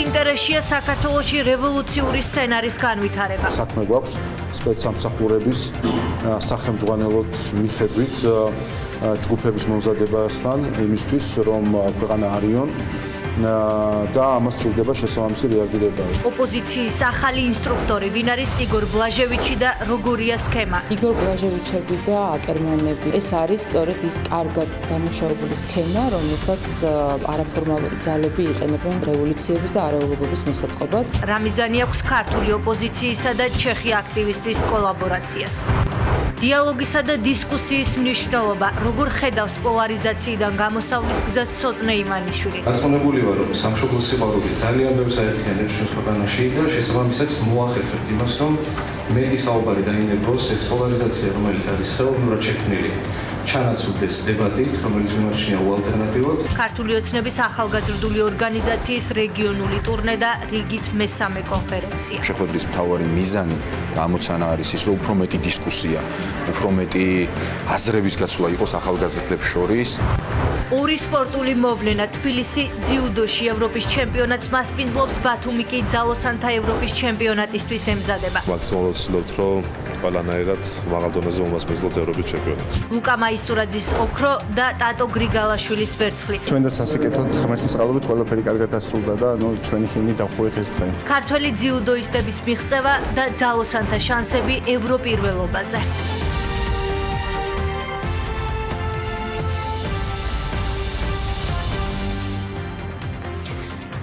ინტერესია საქართველოში რევოლუციური სცენარის განვითარება. საქმე გვაქვს სპეცსამსახურების სახელმძღვანელოს მიხედვით ჯგუფების მომზადებასთან იმისთვის, რომ ქვეყანა არიონ და ამას ჭირდება შესაბამისი რეაგირება. ოპოზიციის ახალი ინსტრუქტორი ვინ არის იგორ ბლაჟევიჩი და როგორია სქემა? იგორ ბლაჟევიჩები და აკერმანები. ეს არის სწორედ ის კარგად დამუშავებული სქემა, რომელსაც არაფორმალური ძალები იყენებენ რევოლუციების და არეულობების მოსაწყობად. რა მიზანი აქვს ქართული ოპოზიციისა და ჩეხი აქტივისტის კოლაბორაციას? დიალოგისა და დისკუსიის მნიშვნელობა, როგორ ხედავს პოლარიზაციიდან გამოსავლის გზას ცოტნე იმანიშვილი. გასწავლებული ვარ, რომ სამშობლოს სიყვარული ძალიან ბევრს აერთიანებს ჩვენს ქვეყანაში და შესაბამისად მოახერხებთ იმას, რომ მეტი საუბარი დაინერგოს ეს პოლარიზაცია, რომელიც არის ხელოვნურად შექმნილი. ჩანაცვლდეს დებატით, რომელიც მიმარჩნია უალტერნატივოდ. ქართული ოცნების ახალგაზრდული ორგანიზაციის რეგიონული ტურნე და რიგით მესამე კონფერენცია. შეხვედრის მთავარი მიზანი და ამოცანა არის ის, რომ უფრო მეტი დისკუსია, უფრო მეტი აზრების გაცვლა იყოს ახალგაზრდებს შორის. ორი სპორტული მოვლენა თბილისი ძიუდოში ევროპის ჩემპიონატს მასპინძლობს, ბათუმი კი ძალოსანთა ევროპის ჩემპიონატისთვის ემზადება. მაქსიმალურად ვცდილობთ, რომ ყველანაირად მაღალ დონეზე უმასპინძლოთ ევროპის ჩემპიონატს. ლუკა მაისურაძის ოქრო და ტატო გრიგალაშვილის ვერცხლი. ჩვენ და სასიკეთოდ ღმერთის წყალობით ყველაფერი კარგად დასრულდა და ჩვენი ჰიმნი დავხურეთ ეს დღე. ქართველი ძიუდოისტების მიღწევა და ძალოსანთა შანსები ევროპირველობაზე.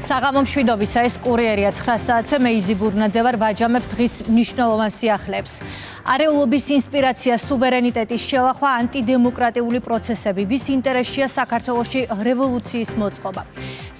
საღამო მშვიდობისა, ეს კურიერია 9 საათზე, მე იზი ბურნაძე ვარ, ვაჯამებ დღის მნიშვნელოვან სიახლეებს. არეულობის ინსპირაცია, სუვერენიტეტის შელახვა, ანტიდემოკრატიული პროცესები, ვის ინტერესია საქართველოში რევოლუციის მოწყობა.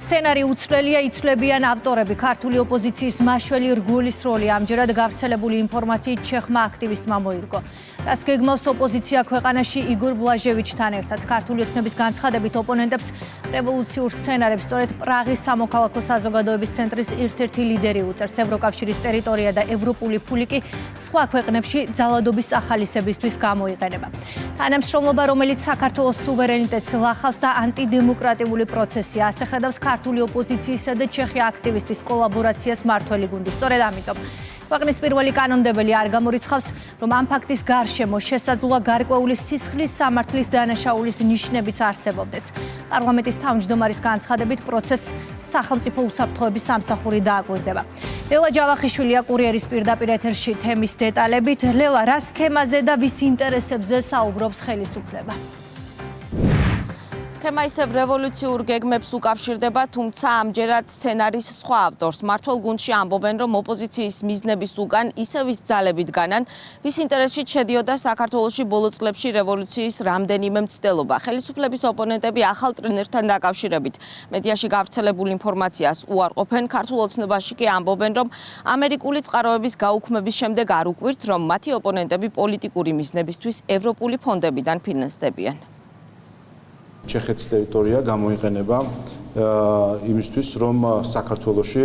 სცენარი უცვლელია, იცვლებიან ავტორები, ქართული ოპოზიციის მაშველი რგოლის როლი, ამჯერად გავრცელებული ინფორმაციით ჩეხმა აქტივისტმა მოირგო. რას გეგმავს ოპოზიცია ქვეყანაში იგორ ბლაჟევიჩთან ერთად? ქართული ოცნების განცხადებით ოპონენტებს რევოლუციურ სცენარებს სწორედ პრაღის სამოქალაქო საზოგადოების ცენტრის ერთ-ერთი ლიდერი უწევს. ევროკავშირის ტერიტორია და ევროპული ფული კი სხვა ქვეყნებში ძალადობის ახალისებისთვის გამოიყენება. თანამშრომლობა, რომელიც საქართველოს სუვერენიტეტს ლახავს და ანტიდემოკრატიული პროცესია, ასე ხედავს ქართული ოპოზიციისა და ჩეხი აქტივისტის კოლაბორაციას მართველი გუნდი. სწორედ ამიტომ ქვეყნის პირველი კანონმდებელი არ გამორიცხავს, რომ ამ ფაქტის გარშემო შესაძლოა გარკვეული სისხლის სამართლის დანაშაულის ნიშნებიც არსებობდეს. პარლამენტის თავმჯდომარის განცხადებით პროცესს სახელმწიფო უსაფრთხოების სამსახური დააკვირდება. ლელა ჯავახიშვილია კურიერის პირდაპირ ეთერში თემის დეტალებით. ლელა, რა სქემაზე და ვის ინტერესებზე საუბრობს ხელისუფლება? სქემა ისევ რევოლუციურ გეგმებს უკავშირდება, თუმცა ამჯერად სცენარის სხვა ავტორს. მმართველ გუნდში ამბობენ, რომ ოპოზიციის მიზნების უკან ისევ ის ძალები დგანან, ვის ინტერესშიც შედიოდა საქართველოში ბოლო წლებში რევოლუციის რამდენიმე მცდელობა. ხელისუფლების ოპონენტები ახალ ტრენერთან დაკავშირებით მედიაში გავრცელებულ ინფორმაციას უარყოფენ. ქართულ ოცნებაში კი ამბობენ, რომ ამერიკული წყაროების გაუქმების შემდეგ არ უკვირთ, რომ მათი ოპონენტები პოლიტიკური მიზნებისთვის ევროპული ფონდებიდან ფინანსდებიან. ჩეხეთის ტერიტორია გამოიყენება იმისთვის, რომ საქართველოში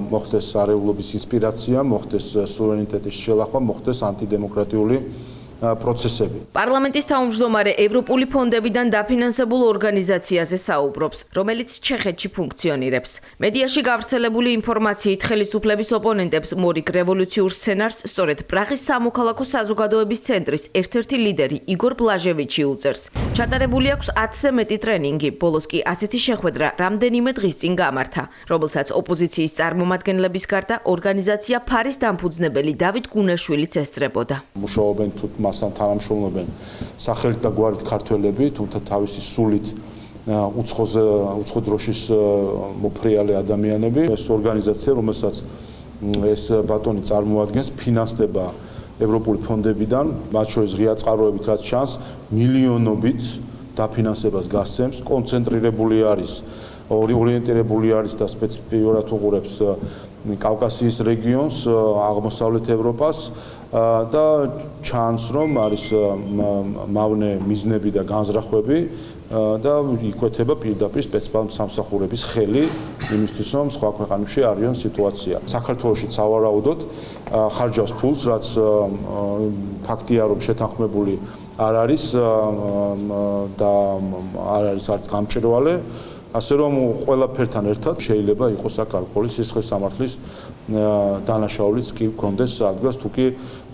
მოხდეს არეულობის ინსპირაცია, მოხდეს სუვერენიტეტის შელახვა, მოხდეს ანტიდემოკრატიული პროცესები. პარლამენტის თავმჯდომარე ევროპული ფონდებიდან დაფინანსებულ ორგანიზაციაზე საუბრობს, რომელიც ჩეხეთში ფუნქციონირებს. მედიაში გავრცელებული ინფორმაციით ხელისუფლების ოპონენტებს მორიგ რევოლუციურ სცენარს სწორედ პრაღის სამოქალაქო საზოგადოების ცენტრის ერთ-ერთი ლიდერი იგორ ბლაჟევიჩი უწევს. ჩატარებული აქვს 10-ზე მეტი ტრენინგი, ბოლოს კი ასეთი შეხვედრა რამდენიმე დღის წინ გამართა, რომელსაც ოპოზიციის წარმომადგენლების გარდა ორგანიზაცია ფარის დამფუძნებელი დავით გუნაშვილიც ესწრებოდა. მუშაობენ მასთან თანამშრომლობენ სახელით და გვარით ქართველები, თუმცა თავისი სულით უცხო დროშის მოფრიალე ადამიანები. ეს ორგანიზაცია, რომელსაც ეს ბატონი წარმოადგენს, ფინანსდება ევროპული ფონდებიდან, მათ შორის ღია წყაროებით რაც ჩანს, მილიონობით დაფინანსებას გასცემს, კონცენტრირებული არის, ორიენტირებული არის და სპეციფიურად უყურებს კავკასიის რეგიონს, აღმოსავლეთ ევროპას და ჩანს, რომ არის მავნე მიზნები და განზრახვები და იკვეთება პირდაპირ სპეცსამსახურების ხელი იმისთვის, რომ სხვა ქვეყანებში არიან სიტუაცია. საქართველოში სავარაუდოდ ხარჯავს ფულს, რაც ფაქტია, რომ შეთანხმებული არ არის და არ არის არც გამჭირვალე. ასე რომ ყველაფერთან ერთად შეიძლება იყოს აქ ალკოჰოლის სისხლის სამართლის დანაშაულიც კი გქონდეს ადგას თუ კი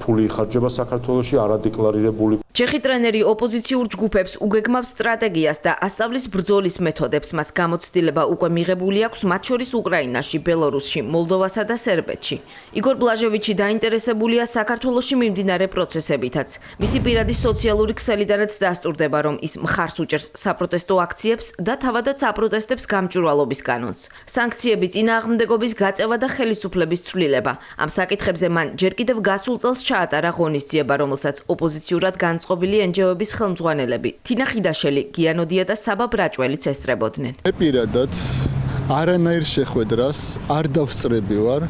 ფული იხარჯება საქართველოში არადეკლარირებული. ჩეხი ტრენერი ოპოზიციურ ჯგუფებს უგეგმავს სტრატეგიას და ასწავლის ბრძოლის მეთოდებს. მას გამოცდილება უკვე მიღებული აქვს მათ შორის უკრაინაში, ბელორუსში, მოლდოვასა და სერბეთში. იგორ ბლაჟევიჩი დაინტერესებულია საქართველოში მიმდინარე პროცესებითაც. მისი პირადი სოციალური ქსელიდანაც დასტურდება, რომ ის მხარს უჭერს საპროტესტო აქციებს და თავადაც აპროტესტებს გამჭვირვალობის კანონს. სანქციები, წინააღმდეგობის გაწევა და ხელისუფლების ცვლილება. ამ საკითხებზე მან ჯერ კიდევ გასულ წელს ჩაატარა ღონისძიება, რომელსაც ოპოზიციურად განწყობილი NGO-ების ხელმძღვანელები თინა ხიდაშელი, გიანოდია და საბა ბრაჭველიც ესწრებოდნენ. პირადად არანაირ შეხვედრას არ დავსწრები ვარ,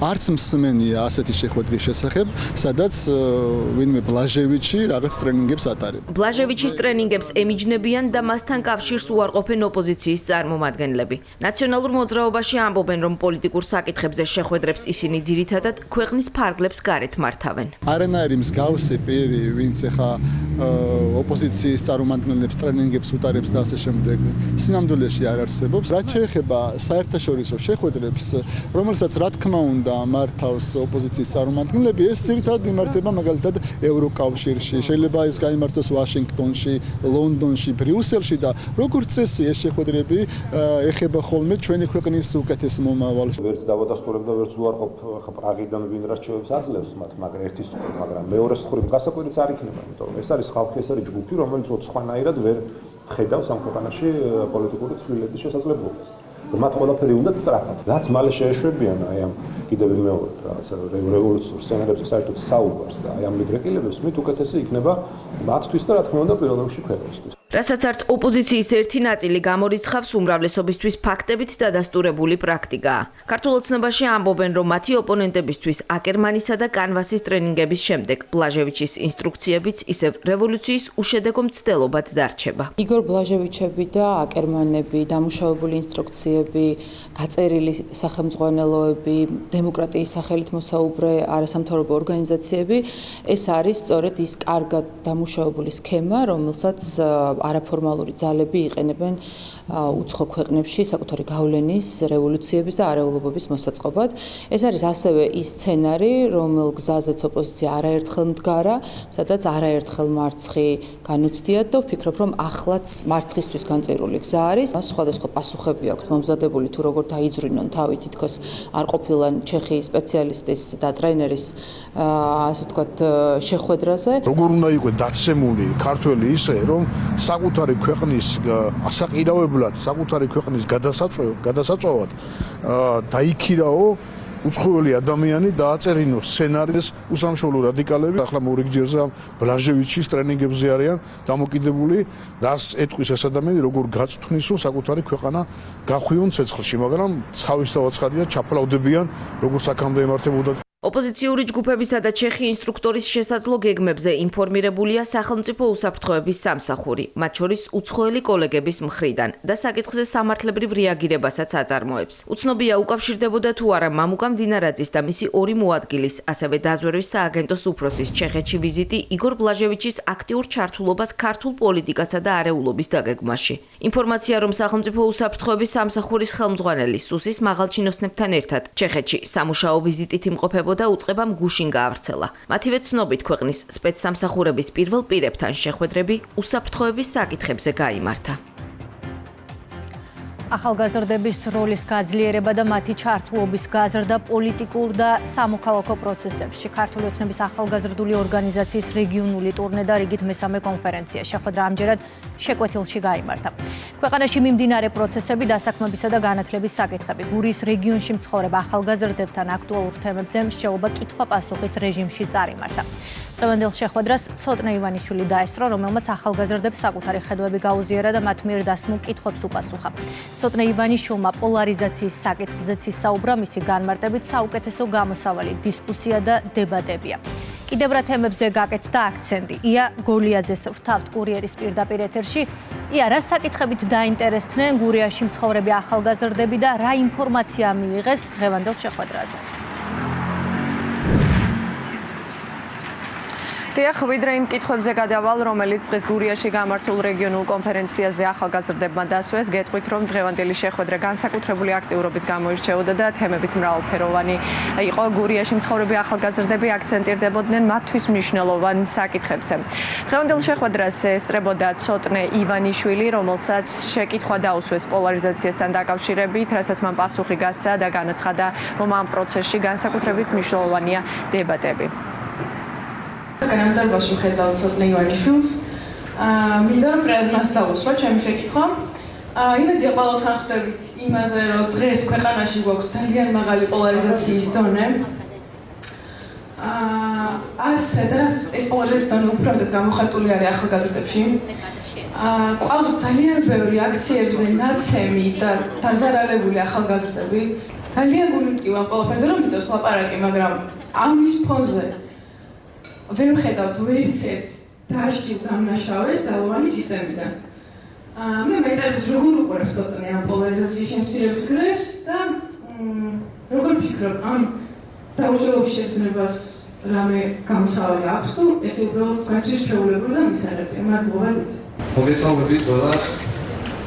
არც მსმენია ასეთი შეხვედრის შესახებ, სადაც ვინმე ბლაჟევიჩი რაღაც ტრენინგებს ატარებს. ბლაჟევიჩის ტრენინგებს ემიჯნებიან და მასთან კავშირს უარყოფენ ოპოზიციის წარმომადგენლები. ნაციონალურ მოძრაობაში ამბობენ, რომ პოლიტიკურ საკითხებზე შეხვედრებს ისინი ძირითადად ქვეყნის ფარგლებს გარეთ მართავენ. არანაირი მსგავსი პირი, ვინც ახლა ოპოზიციის წარმომადგენლებს ტრენინგებს უტარებს და ასე შემდეგ, სინამდვილეში არ არსებობს. რაც შეეხება საერთაშორისო შეხვედრებს, რომელსაც რა თქმა უნდა მართავს ოპოზიციის წარმომადგენლები, ეს ძირითადად იმართება მაგალითად ევროკავშირში, შეიძლება ეს გაიმართოს ვაშინგტონში, ლონდონში, ბრიუსელში და როგორც წესი ეს შეხვედრები ეხება ხოლმე ჩვენი ქვეყნის უკეთეს მომავალს. ვერც დავადასტურებ და ვერც უარყოფ ხა პრაღიდან ვინ რჩევებს აძლევს მათ, მაგრამ ერთის მხრივ, მაგრამ მეორეს მხრივ გასაკვირიც არ იქნება, იმიტომ რომ ეს არის ხალხი, ეს არის ჯგუფი, რომელიც სხვანაირად ვერ ხედავს ამ ქვეყანაში პოლიტიკური ცვლილების შესაძლებლობას. მათ ყველაფერი უნდა სწრაფად. რაც მალე შეეშვებიან აი ამ კიდევ მეორე რაღაც რევოლუციურ სცენარებზე საერთოდ საუბარს და აი ამ მიგრეკილებებს მით უკეთესი იქნება მათთვის და რა თქმა უნდა პირველ რიგში ქვეყნისთვის. რასაც არც ოპოზიციის ერთი ნაწილი გამორიცხავს უმრავლესობისთვის ფაქტებით დადასტურებული პრაქტიკაა. ქართულ ოცნებაში ამბობენ, რომ მათი ოპონენტებისთვის აკერმანისა და კანვასის ტრენინგების შემდეგ ბლაჟევიჩის ინსტრუქციებიც ისევ რევოლუციის უშედეგო მცდელობად დარჩება. იგორ ბლაჟევიჩები და აკერმანები, დამუშავებული ინსტრუქციები, გაწერილი სახელმძღვანელოები, დემოკრატიის სახელით მოსაუბრე არასამთავრობო ორგანიზაციები, ეს არის სწორედ ის კარგად დამუშავებული სქემა, რომელსაც არაფორმალური ძალები იყენებენ უცხო ქვეყნებში საკუთარი გავლენის, რევოლუციების და არეულობების მოსაწყობად. ეს არის ასევე ის სცენარი, რომელ გზაზეც ოპოზიცია არაერთხელ მდგარა, სადაც არაერთხელ მარცხი განუცდიათ და ვფიქრობ, რომ ახლაც მარცხისთვის განწირული გზა არის. სხვადასხვა პასუხები აქვს მომზადებული თუ როგორ დაიძვრინონ თავი თითქოს არ ყოფილან ჩეხიის სპეციალისტის და ტრენერის ასე ვთქვათ შეხვედრაზე. როგორ უნდა იყოს დაცემული ქართველი ისე, რომ საკუთარი ქვეყნის ასაყირავებლად, საკუთარი ქვეყნის გადასაწყვეტად დაიქირაო უცხოელი ადამიანი დააწერინო სცენარის უსამშობლო რადიკალები. ახლა მორიგჯერზე ბლაჟევიჩის ტრენინგებზე არიან დამოკიდებული, რას ეტყვის ეს ადამიანი, როგორ გაწვთნისო საკუთარი ქვეყანა გახვიონ ცეცხლში, მაგრამ თავისთავად ცხადია ჩაფლავდებიან, როგორც აქამდე ემართებოდა. ოპოზიციური ჯგუფებისა და ჩეხი ინსტრუქტორის შესაძლო გეგმებზე ინფორმირებულია სახელმწიფო უსაფრთხოების სამსახური, მათ შორის უცხოელი კოლეგების მხრიდან და საკითხზე სამართლებრივ რეაგირებასაც აწარმოებს. უცნობია უკავშირდებოდა თუ არა მამუკა მდინარაძის და მისი ორი მოადგილის, ასევე დაზვერვის სააგენტოს უფროსის ჩეხეთში ვიზიტი იგორ ბლაჟევიჩის აქტიურ ჩართულობას ქართულ პოლიტიკასა და არეულობის დაგეგმვაში. ინფორმაცია, რომ სახელმწიფო უსაფრთხოების სამსახურის ხელმძღვანელი სუსის მაღალჩინოსნებთან ერთად ჩეხეთში სამუშაო ვიზიტით იმყოფება და უწყებამ გუშინ გაავრცელა. მათივე ცნობით ქვეყნის სპეცსამსახურების პირველ პირებთან შეხვედრები უსაფრთხოების საკითხებზე გაიმართა. ახალგაზრდების როლის გაძლიერება და მათი ჩართულობის გაზრდა პოლიტიკურ და სამოქალაქო პროცესებში. ქართული ოცნების ახალგაზრდული ორგანიზაციის რეგიონული ტურნე და რიგით მესამე კონფერენცია შეხვედრა ამჯერად შეკვეთილში გაიმართა. ქვეყანაში მიმდინარე პროცესები, დასაქმებისა და განათლების საკითხები, გურიის რეგიონში მცხოვრებ ახალგაზრდებთან აქტუალურ თემებზე მსჯელობა კითხვა-პასუხის რეჟიმში წარიმართა. დღევანდელ შეხვედრას ცოტნე ივანიშვილი დაესწრო, რომელმაც ახალგაზრდებს საკუთარი ხედვები გაუზიარა და მათ მიერ დასმულ კითხვებს უპასუხა. ცოტნე ივანიშვილმა პოლარიზაციის საკითხზეც ისაუბრა, მისი განმარტებით საუკეთესო გამოსავალი დისკუსია და დებატებია. კიდევ რა თემებზე გაკეთდა აქცენტი? ია გოლიაძეს ვრთავთ კურიერის პირდაპირ ეთერში. ია, რა საკითხებით დაინტერესდნენ გურიაში მცხოვრები ახალგაზრდები და რა ინფორმაცია მიიღეს დღევანდელ შეხვედრაზე? დიახ, ვიდრე იმ კითხვებზე გადავალ, რომელიც დღეს გურიაში გამართულ რეგიონულ კონფერენციაზე ახალგაზრდებმა დასვეს, გეტყვით, რომ დღევანდელი შეხვედრა განსაკუთრებული აქტიურობით გამოირჩეოდა და თემებიც მრავალფეროვანი იყო. გურიაში მცხოვრები ახალგაზრდები აქცენტირდებოდნენ მათთვის მნიშვნელოვან საკითხებზე. დღევანდელ შეხვედრას ესწრებოდა ცოტნე ივანიშვილი, რომელსაც შეკითხვა დაუსვეს პოლარიზაციასთან დაკავშირებით, რასაც მან პასუხი გასცა და განაცხადა, რომ ამ პროცესში განსაკუთრებით მნიშვნელოვანია დებატები. განმარტებაში ვხედავ ცოტნე ივანიშვილს. მინდა რომ პრეზიდენტ მას დაუსვა ჩემი შეკითხვა. იმედია ყველგან ხვდებით იმაზე, რომ დღეს ქვეყანაში გვაქვს ძალიან მაღალი პოლარიზაციის დონე. ასე და ეს პოლარიზაციის დონე უბრალოდ გამოხატული არის ახალგაზრდებში. ყავს ძალიან ბევრი აქციებზე ნაცემი და დაზარალებული ახალგაზრდები. ძალიან გული მტკივა ყველაფერზე რომ მიწევს ლაპარაკი, მაგრამ ამის ფონზე ვერ ვხედავთ ვერც ერთ დაშჯილ დამნაშავეს ძალოვანი სისტემიდან. მე მეინტერესებს როგორ უყურებს ცოტნე ამ პოლარიზაციის შემცირების გრებს და როგორ ფიქრობ ამ დაუშვა შეგრძნებას რამე გამოსავალი აქვს თუ ეს უბრალოდ თქვენთვის შეუძლებელი და მისაღებია. მადლობა დიდი. მოგესალმებით ყველას.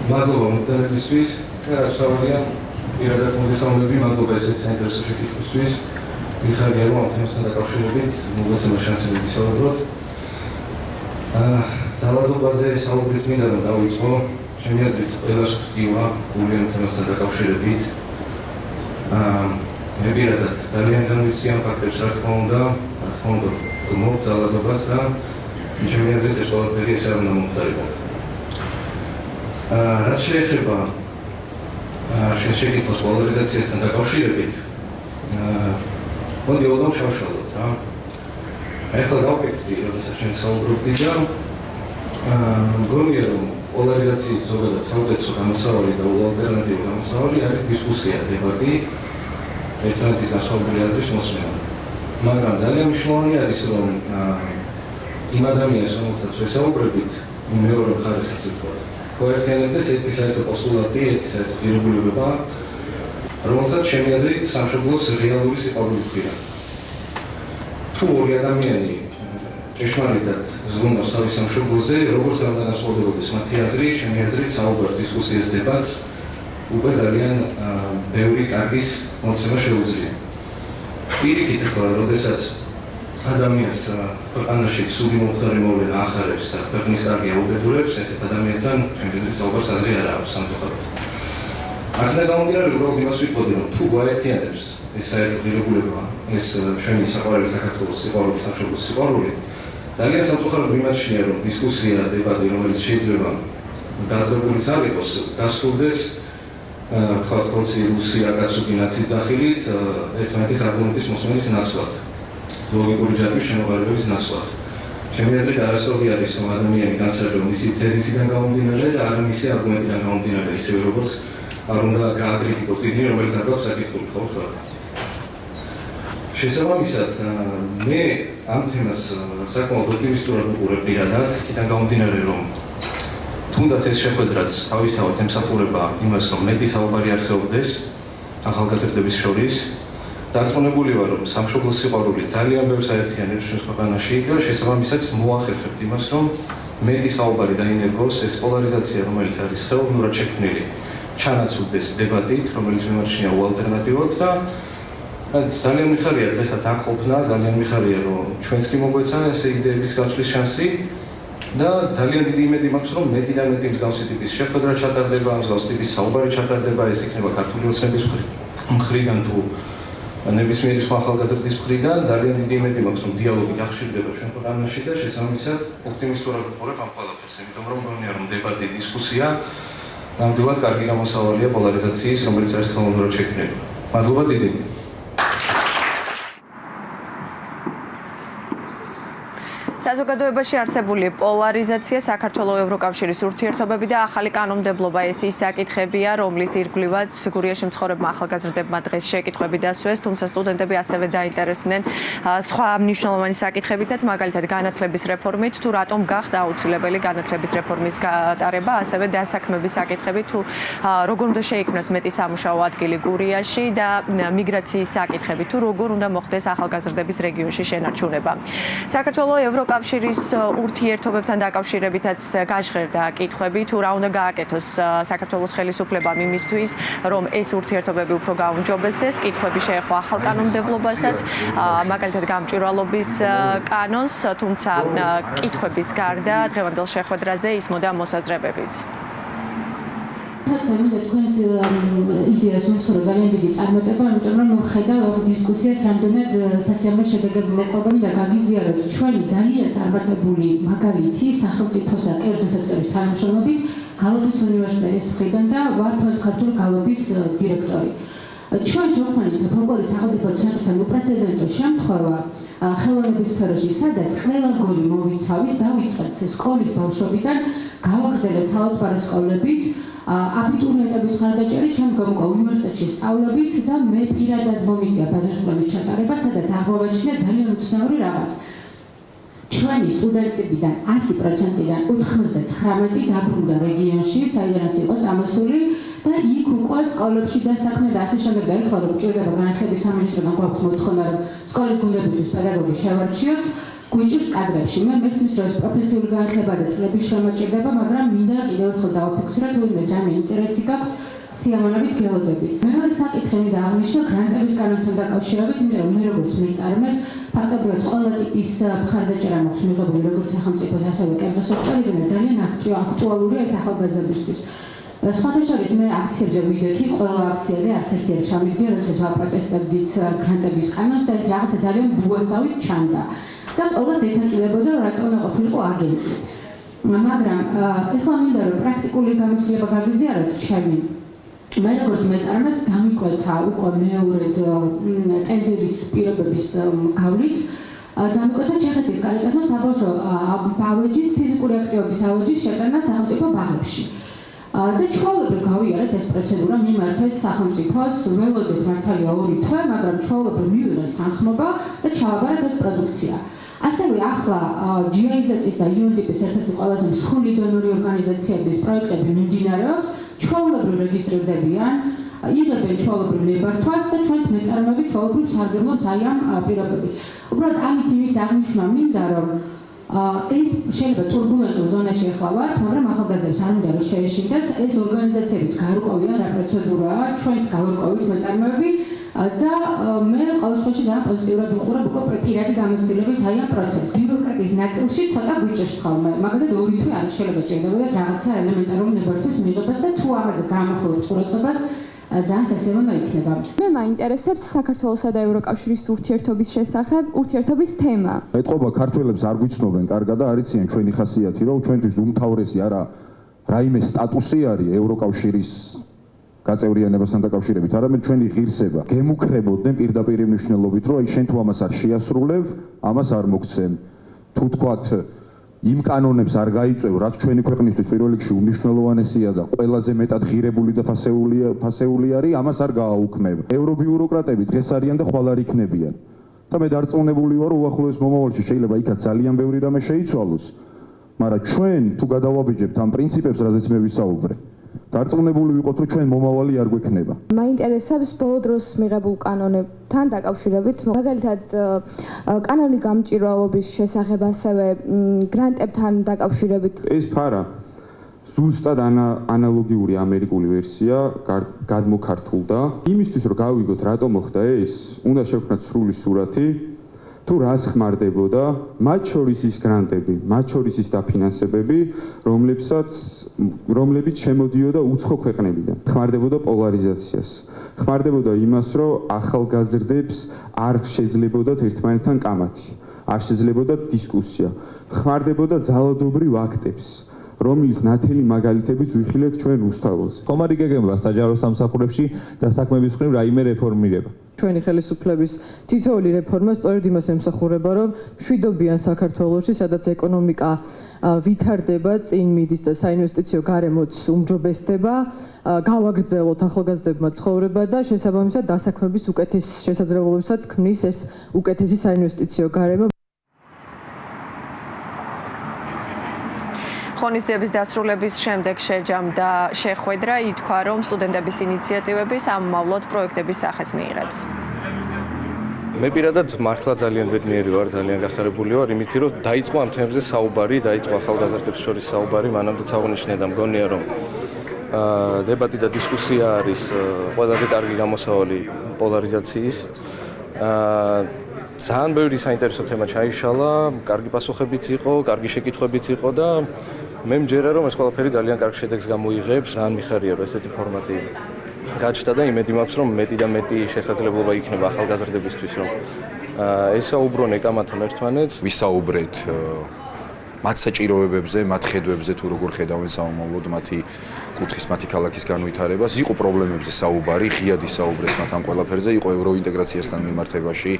მადლობა მოგზაურობისთვის. ასწავლია პირადად მოგესალმები, მადლობა ესეც საინტერესო შეკითხვისთვის. მიხარია რომ ამ თემასთან დაკავშირებით მოგესალმა შანსები ვისაუბროთ. ძალადობაზე საუბრით მინდა რომ დავიწყო. ჩემი აზრით ყველას ხდივა გურიან თემასთან დაკავშირებით. მე პირადად ძალიან განვიცი ამ ფაქტებს, რა თქმა უნდა, ძალადობას და ჩემი აზრით ეს ყველაფერი ესე არ უნდა მომხდარიყო. რაც შეეხება შეკითხვის პოლარიზაციასთან დაკავშირებით, მოდი ოდამ შევშალოთ რა. ახლა დავფიქრდი, როდესაც ჩვენ საუბრობდი და მგონია რომ პოლარიზაციის ზოგადად საუკეთესო გამოსავალი და ალტერნატიული გამოსავალი არის დისკუსია, დებატი, ერთმანეთის განსხვავებული აზრის მოსმენა. მაგრამ ძალიან მნიშვნელოვანი არის რომ იმ ადამიანს, რომელსაც ვესაუბრებით, იმ მეორე მხარეს ასე ვთქვათ, გაერთიანებდეს ერთი საერთო პოსტულატი, ერთი საერთო ღირებულება, რომელსაც ჩემი აზრით სამშობლოს რეალური სიყვარული ჰქვია. თუ ორი ადამიანი ჭეშმარიტად ზრუნავს თავის სამშობლოზე, როგორც არ უნდა განსხვავდებოდეს მათი აზრი, ჩემი აზრით საუბარს, დისკუსიას, დებატს უკვე ძალიან ბევრი კარგის მოცემა შეუძლია. პირიქით ახლა, როდესაც ადამიანს ქვეყანაში ცუდი მომხდარი მოვლენა ახარებს და ქვეყნის კარგი აუბედურებს, ესეთ ადამიანთან ჩემი აზრით საუბარს აზრი არ აქვს სამწუხაროდ. აქედან გამომდინარე, უბრალოდ იმას ვიტყოდი, რომ თუ გაერთიანებს ეს საერთო ღირებულება, ეს ჩვენი საყვარელი საქართველოს სიყვარული, სამშობლოს სიყვარული, ძალიან სამწუხაროდ მიმაჩნია, რომ დისკუსია, დებატი, რომელიც შეიძლება დაძაბულიც არ იყოს, დასრულდეს თქვათ კონცი რუსია, კაცუკი ნაცის ძახილით, ერთმანეთის არგუმენტის მოსმენის ნაცვლად, ლოგიკური ჯაჭვის შემოღარებების ნაცვლად. ჩემი აზრით არასწორი არის, რომ ადამიანი განსაზღვრა მისი თეზისიდან გამომდინარე და არა მისი არგუმენტიდან გამომდინარე, ისევე როგორც არ უნდა გააკრიტიკოს ისინი, რომელიც არ გაქვს საკითხული, ხო თქვა. შესაბამისად, მე ამ თემას საკმაოდ ოპტიმისტურად ვუყურებ პირადად, იქიდან გამომდინარე, რომ თუნდაც ეს შეხვედრაც თავისთავად ემსახურება იმას, რომ მეტი საუბარი არსებობდეს ახალგაზრდების შორის. დარწმუნებული ვარ, რომ სამშობლოს სიყვარული ძალიან ბევრს აერთიანებს ჩვენს ქვეყანაში და შესაბამისად მოახერხებთ იმას, რომ მეტი საუბარი დაინერგოს ეს პოლარიზაცია, რომელიც არის ხელოვნურად შექმნილი, ჩანაცვლდეს დებატით, რომელიც მიმაჩნია უალტერნატივოდ და ძალიან მიხარია დღესაც აქ ყოფნა, ძალიან მიხარია, რომ ჩვენც კი მოგვეცა ეს იდეების გაცვლის შანსი და ძალიან დიდი იმედი მაქვს, რომ მეტი და მეტი მსგავსი ტიპის შეხვედრა ჩატარდება, მსგავსი ტიპის საუბარი ჩატარდება, ეს იქნება ქართული ოცნების მხრიდან თუ ნებისმიერი სხვა ახალგაზრდის მხრიდან, ძალიან დიდი იმედი მაქვს, რომ დიალოგი გახშირდება ჩვენ ქვეყანაში და შესაბამისად ოპტიმისტურად ვუყურებ ამ ყველაფერს, იმიტომ რომ მგონია, რომ დებატი, დისკუსია ნამდვილად კარგი გამოსავალია პოლარიზაციის, რომელიც არის ხელოვნურად შექმნილი. მადლობა დიდი. საზოგადოებაში არსებული პოლარიზაცია, საქართველოს ევროკავშირის ურთიერთობები და ახალი კანონმდებლობა ეს ის საკითხებია, რომლის ირგვლივად გურიაში მცხოვრებმა ახალგაზრდებმა დღეს შეკითხვები დასვეს, თუმცა სტუდენტები ასევე დაინტერესდნენ სხვა მნიშვნელოვანი საკითხებითაც, მაგალითად განათლების რეფორმით, თუ რატომ გახდა აუცილებელი განათლების რეფორმის გატარება, ასევე დასაქმების საკითხები, თუ როგორ უნდა შეიქმნას მეტი სამუშაო ადგილი გურიაში და მიგრაციის საკითხები, თუ როგორ უნდა მოხდეს ახალგაზრდების რეგიონში შენარჩუნება. საქართველოს კავშირის ურთიერთობებთან დაკავშირებითაც გაჟღერდა კითხვები, თუ რა უნდა გააკეთოს საქართველოს ხელისუფლებამ იმისთვის, რომ ეს ურთიერთობები უფრო გაუმჯობესდეს. კითხვები შეეხო ახალ კანონმდებლობასაც, მაგალითად გამჭვირვალობის კანონს, თუმცა კითხვების გარდა დღევანდელ შეხვედრაზე ისმოდა მოსაზრებებიც. მინდა თქვენს იდეას ვუსურო ძალიან დიდი წარმატება, იმიტომ რომ ხედავ დისკუსიას რამდენად სასიამოვნო შედეგები მოყვება და გაგიზიაროთ ჩვენი ძალიან წარმატებული მაგალითი სახელმწიფოსა კერძო სექტორის თანამშრომლობის გალობის უნივერსიტეტის მხრიდან და ვარ ქართული გალობის დირექტორი. ჩვენ შევხვდით ფოლკლორის სახელმწიფო ცენტრთან უპრეცედენტო შემთხვევა ხელოვნების სფეროში, სადაც ყველა გოლი მოვიცავით, დავიწყებთ სკოლის ბავშვებიდან, გავაგრძელეთ საავადმყოფო სკოლებით, აბიტურიენტების მხარდაჭერით, შემდგომ უნივერსიტეტში სწავლებით და მე პირადად მომიწია ბაზისკვლევის ჩატარება, სადაც აღმოვაჩინე ძალიან უცნაური რაღაც. ჩვენი სტუდენტებიდან 100%-დან 99 დაბრუნდა რეგიონში, საიდანაც იყო წამოსული და იქ უკვე სკოლებში დასაქმე და ასე შემდეგ და ეხლა რომ ჭირდება განათლების სამინისტროდან გვაქვს მოთხოვნა, რომ სკოლის გუნდებისთვის პედაგოგი შევარჩიოთ. გვიჭირს კადრებში. მე მესმის რომ ეს პროფესიული განათლება და წლების შრომა ჭირდება, მაგრამ მინდა კიდევ ერთხელ დავაფიქსიროთ, თუ იმის რამე ინტერესი გაქვთ სიამოვნებით გელოდებით. მეორე საკითხი მინდა აღნიშნო გრანტების კანონთან დაკავშირებით, იმიტომ რომ მე როგორც მეწარმეს, ფაქტობრივად ყველა ტიპის მხარდაჭერა მაქვს მიღებული როგორც სახელმწიფოს, ასევე კერძო სექტორიდან და ძალიან აქტუალურია ეს ახალგაზრდებისთვის. სხვათა შორის მე აქციებზე ვიდექი, ყველა აქციაზე არც ერთი არ ჩამიგდია, როდესაც ვაპროტესტებდით გრანტების კანონს და ეს რაღაცა ძალიან ბუასავით ჩანდა. და ყველას ეთაკილებოდა რატომ უნდა ყოფილიყო აგენტი. მაგრამ ეხლა მინდა რომ პრაქტიკული გამოცდილება გაგიზიაროთ ჩემი. მე როგორც მეწარმეს გამიკვეთა უკვე მეორედ ტენდერის პირობების გავლით. დამიკვეთა ჩეხეთის კალიტასმა საბავშვო ბავეჯის ფიზიკური აქტივობის ავეჯის შეტანა სახელმწიფო ბაღებში. და ჩვეულებრივ გავიარეთ ეს პროცედურა, მიმართეს სახელმწიფოს, ველოდეთ მართალია 2 თვე, მაგრამ ჩვეულებრივ მივიღეთ თანხმობა და ჩავაბარეთ ეს პროდუქცია. ასევე ახლა GIZ-ის და UNDP-ის ერთ-ერთი ყველაზე მსხვილი დონორი ორგანიზაციების პროექტები მიმდინარეობს, ჩვეულებრივ რეგისტრირდებიან, იღებენ ჩვეულებრივ ნებართვას და ჩვენც მეწარმეები ჩვეულებრივ სარგებლობთ აი ამ პირობებით. უბრალოდ ამით იმის აღნიშვნა მინდა, რომ ეს შეიძლება турბულენტურ ზონაში ახლა ვართ, მაგრამ ახალგაზრდებს არ უნდა რომ შეეშინდეთ, ეს ორგანიზაციებიც გარკვევია რა პროცედურაა, ჩვენც გავარკვევით მეწარმეები და მე ყოველ შემთხვევაში ძალიან პოზიტიურად ვუყურებ უკვე პირადი გამოცდილებით აი ამ პროცესს. ბიუროკრატიის ნაწილში ცოტა გვიჭერს ხოლმე, მაგალითად 2 თვე არ შეიძლება ჭირდებოდეს რაღაცა ელემენტარული ნებართვის მიღებას და თუ ამაზე გაამახვილებთ ყურადღებას, ძალიან სასიამოვნო იქნება. მე მაინტერესებს საქართველოსა და ევროკავშირის ურთიერთობის შესახებ, ურთიერთობის თემა. ეტყობა ქართველებს არ გვიცნობენ კარგად და არიციან ჩვენი ხასიათი, რომ ჩვენთვის უმთავრესი არა რაიმე სტატუსი არის ევროკავშირის გაწევრიანებასთან დაკავშირებით, არამედ ჩვენი ღირსება. გემუქრებოდნენ პირდაპირ მნიშვნელობით, რომ აი შენ თუ ამას არ შეასრულებ, ამას არ მოგცემ. თუ თქვათ იმ კანონებს არ გაიწევ, რაც ჩვენი ქვეყნისთვის პირველ რიგში უმნიშვნელოვანესია და ყველაზე მეტად ღირებული და ფასეული არის, ამას არ გააუქმებ. ევრობიუროკრატები დღეს არიან და ხვალ არ იქნებიან. და მე დარწმუნებული ვარ, უახლოეს მომავალში შეიძლება იქაც ძალიან ბევრი რამე შეიცვალოს, მაგრამ ჩვენ თუ გადავაბიჯებთ ამ პრინციპებს, რაზეც მე ვისაუბრე, დარწმუნებული ვიყოთ, რომ ჩვენ მომავალი არ გვექნება. მაინტერესებს ბოლო დროს მიღებულ კანონებთან დაკავშირებით, მაგალითად კანონი გამჭვირვალობის შესახებ, ასევე გრანტებთან დაკავშირებით. ეს ფარა ზუსტად ანალოგიური ამერიკული ვერსია გადმოქართულდა. იმისთვის რომ გავიგოთ რატომ მოხდა ეს, უნდა შევქმნათ სრული სურათი თუ რას ხმარდებოდა, მათ შორის ის გრანტები, მათ შორის ის დაფინანსებები, რომლებიც შემოდიოდა უცხო ქვეყნებიდან. ხმარდებოდა პოლარიზაციას. ხმარდებოდა იმას, რომ ახალგაზრდებს არ შეძლებოდათ ერთმანეთთან კამათი, არ შეძლებოდათ დისკუსია. ხმარდებოდა ძალადობრივ აქტებს, რომლის ნათელი მაგალითებიც ვიხილეთ ჩვენ რუსთაველს. ხომ არ იგეგმება საჯარო სამსახურებში დასაქმების მხრივ რაიმე რეფორმირება? ჩვენი ხელისუფლების თითოეული რეფორმა სწორედ იმას ემსახურება, რომ მშვიდობიან საქართველოში, სადაც ეკონომიკა ვითარდება, წინ მიდის და საინვესტიციო გარემოც უმჯობესდება, გავაგრძელოთ ახალგაზრდებმა ცხოვრება და შესაბამისად დასაქმების უკეთეს შესაძლებლობებსაც ქმნის ეს უკეთესი საინვესტიციო გარემო. ღონისძიების დასრულების შემდეგ შეჯამდა შეხვედრა, ითქვა, რომ სტუდენტების ინიციატივები სამომავლოდ პროექტების სახეს მიიღებს. მე პირადად მართლა ძალიან ბედნიერი ვარ, ძალიან გახარებული ვარ, იმით რომ დაიწყო ამ თემებზე საუბარი, დაიწყო ახალგაზრდებს შორის საუბარი, მანამდე აღნიშნე და მგონია რომ დებატი და დისკუსია არის ყველაზე კარგი გამოსავალი პოლარიზაციის. ძალიან ბევრი საინტერესო თემა ჩაიშალა, კარგი პასუხებიც იყო, კარგი შეკითხვებიც იყო და მე მჯერა რომ ეს ყველაფერი ძალიან კარგ შედეგს გამოიღებს, ძალიან მიხარია რომ ესეთი ფორმატი გაჩნდა და იმედი მაქვს რომ მეტი და მეტი შესაძლებლობა იქნება ახალგაზრდებისთვის რომ ესაუბრონ ეკამათონ ერთმანეთს. ვისაუბრეთ მათ საჭიროებებზე, მათ ხედვებზე თუ როგორ ხედავენ სამომავლოდ მათი კუთხის, მათი ქალაქის განვითარებას, იყო პრობლემებზე საუბარი, ღიად ისაუბრეს მათ ამ ყველაფერზე, იყო ევროინტეგრაციასთან მიმართებაში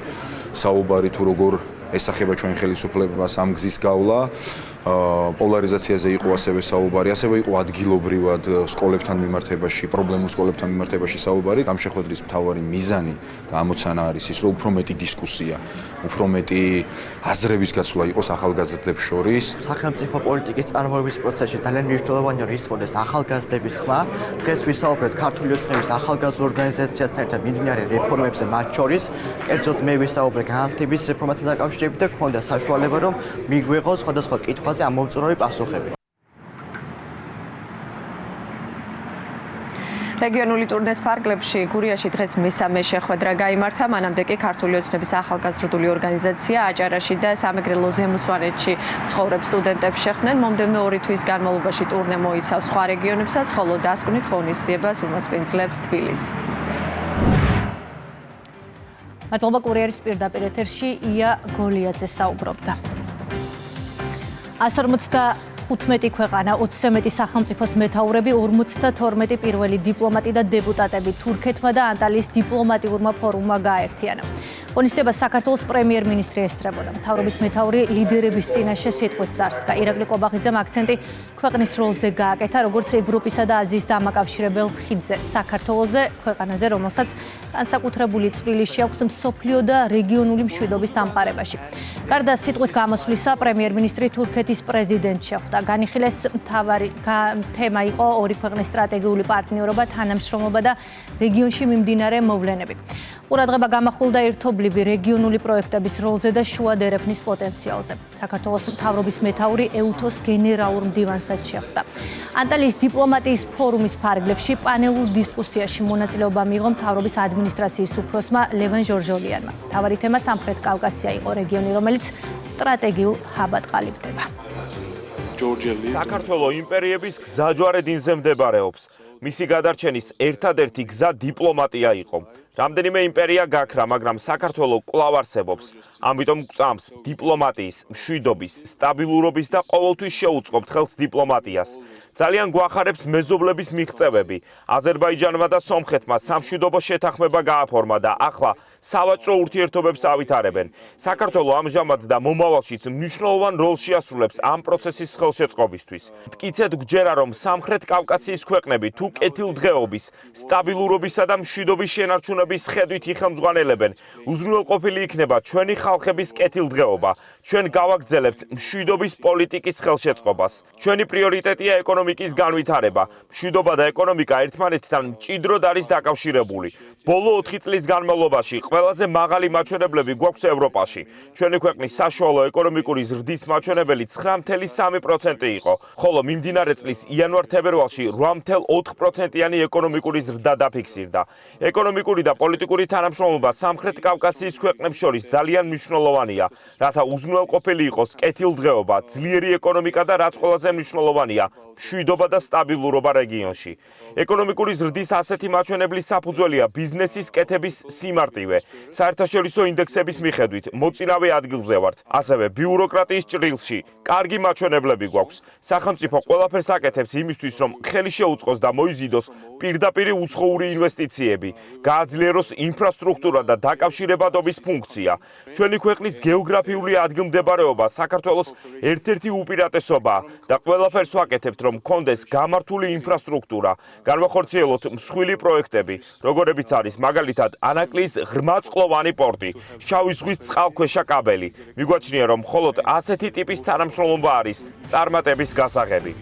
საუბარი თუ როგორ ესახება ჩვენ ხელისუფლებას ამ გზის გავლა. პოლარიზაციაზე იყო ასევე საუბარი, ასევე იყო ადგილობრივად სკოლებთან მიმართებაში, პრობლემურ სკოლებთან მიმართებაში საუბარი. ამ შეხვედრის მთავარი მიზანი და ამოცანა არის ის, რომ უფრო მეტი დისკუსია, უფრო მეტი აზრების გაცვლა იყოს ახალგაზრდებს შორის. სახელმწიფო პოლიტიკის წარმოების პროცესში ძალიან მნიშვნელოვანია რომ ისმოდეს ახალგაზრდების ხმა. დღეს ვისაუბრეთ ქართული ოცნების ახალგაზრდა ორგანიზაციასთან ერთად მიმდინარე რეფორმებზე მათ შორის. კერძოდ მე ვისაუბრე განათლების რეფორმათან დაკავშირებით და გქონდა საშუალება რომ მიგვიღოს სხვადასხვა კითხვაზე ამომწურავი პასუხები. რეგიონული ტურნეს ფარგლებში გურიაში დღეს მესამე შეხვედრა გაიმართა, მანამდე კი ქართული ოცნების ახალგაზრდული ორგანიზაცია აჭარაში და სამეგრელო ზემოსვანეთში ცხოვრებ სტუდენტებს შეხვდნენ. მომდევნო 2 თვის განმავლობაში ტურნე მოიცავს სხვა რეგიონებსაც, ხოლო დასკვნით ღონისძიებას უმასპინძლებს თბილისი. მადლობა კურიერის პირდაპირ ეთერში ია გოლიაძე საუბრობდა. 155 ქვეყანა, 20-ზე მეტი სახელმწიფოს მეთაურები, 52 პირველი დიპლომატი და დეპუტატები თურქეთმა და ანტალიის დიპლომატიურმა ფორუმმა გააერთიანა. ღონისძიებას საქართველოს პრემიერ-მინისტრი ესწრებოდა. მთავრობის მეთაური ლიდერების წინაშე სიტყვით წარსდგა. ირაკლი ყობახიძემ აქცენტი ქვეყნის როლზე გააკეთა, როგორც ევროპისა და აზიის დამაკავშირებელ ხიდზე, საქართველოზე, ქვეყანაზე, რომელსაც განსაკუთრებული წვლილი შეაქვს მსოფლიო და რეგიონული მშვიდობის დამყარებაში. გარდა სიტყვით გამოსვლისა, პრემიერ-მინისტრი თურქეთის პრეზიდენტს შეხვდა. განიხილეს მთავარი თემა იყო ორი ქვეყნის სტრატეგიული პარტნიორობა, თანამშრომლობა და რეგიონში მიმდინარე მოვლენები. ყურადღება გამახვილდა ერთობლივი რეგიონული პროექტების როლზე და შუა დერეფნის პოტენციალზე. საქართველოს მთავრობის მეთაური ეუთოს გენერალურ მდივანსაც შეხვდა. ანტალიის დიპლომატიის ფორუმის ფარგლებში პანელურ დისკუსიაში მონაწილეობა მიიღო მთავრობის ადმინისტრაციის უფროსმა ლევან ჟორჟოლიანმა. მთავარი თემა სამხრეთ კავკასია იყო, რეგიონი, რომელიც სტრატეგიულ ჰაბად ყალიბდება. საქართველოს იმპერიების გზაჯვარე დინზე მდებარეობს. მისი გადარჩენის ერთადერთი გზა დიპლომატია იყო. რამდენიმე იმპერია გაქრა, მაგრამ საქართველოს კვლავ არსებობს. ამიტომ გვწამს დიპლომატიის, მშვიდობის, სტაბილურობის და ყოველთვის შეუწყობთ ხელს დიპლომატიას. ძალიან გვახარებს მეზობლების მიღწევები. აზერბაიჯანმა და სომხეთმა სამშვიდობო შეთანხმება გააფორმა და ახლა სავაჭრო ურთიერთობებს ავითარებენ. საქართველოს ამჟამად და მომავალშიც მნიშვნელოვან როლს შეასრულებს ამ პროცესის ხელშეწყობისთვის. მტკიცედ გვჯერა, რომ სამხრეთ კავკასიის ქვეყნები თუ კეთილდღეობის, სტაბილურობისა და მშვიდობის შენარჩუნების ხედვით იხელმძღვანელებენ, უზრუნველყოფილი იქნება ჩვენი ხალხების კეთილდღეობა. ჩვენ გავაგრძელებთ მშვიდობის პოლიტიკის ხელშეწყობას. ჩვენი პრიორიტეტია ეკონომიკის განვითარება. მშვიდობა და ეკონომიკა ერთმანეთთან მჭიდროდ არის დაკავშირებული. ბოლო 4 წლის განმავლობაში ყველაზე მაღალი მაჩვენებლები გვაქვს ევროპაში. ჩვენი ქვეყნის საშუალო ეკონომიკური ზრდის მაჩვენებელი 9.3% იყო, ხოლო მიმდინარე წლის იანვარ-თებერვალში 8.4%-იანი ეკონომიკური ზრდა დაფიქსირდა. ეკონომიკური და პოლიტიკური თანამშრომლობა სამხრეთ კავკასიის ქვეყნებს შორის ძალიან მნიშვნელოვანია, რათა უზრუნველყოფილი იყოს კეთილდღეობა, ძლიერი ეკონომიკა და რაც ყველაზე მნიშვნელოვანია, მშვიდობა და სტაბილურობა რეგიონში. ეკონომიკური ზრდის ასეთი მაჩვენებლის საფუძველია ბიზნესის კეთების სიმარტივე. საერთაშორისო ინდექსების მიხედვით მოწინავე ადგილზე ვართ. ასევე ბიუროკრატიის ჭრილში კარგი მაჩვენებლები გვაქვს. სახელმწიფო ყველაფერს აკეთებს იმისთვის, რომ ხელი შეუწყოს და მოიზიდოს პირდაპირი უცხოური ინვესტიციები, გააძლიეროს ინფრასტრუქტურა და დაკავშირებადობის ფუნქცია. ჩვენი ქვეყნის გეოგრაფიული ადგილმდებარეობა საქართველოს ერთ-ერთი უპირატესობაა და ყველაფერს ვაკეთებთ, რომ გქონდეს გამართული ინფრასტრუქტურა, განვახორციელოთ მსხვილი პროექტები, როგორებიც არის მაგალითად ანაკლიის ღრმაწყლოვანი პორტი, შავი ზღვის წყალქვეშა კაბელი. მიგვაჩნია, რომ მხოლოდ ასეთი ტიპის თანამშრომლობა არის წარმატების გასაღები.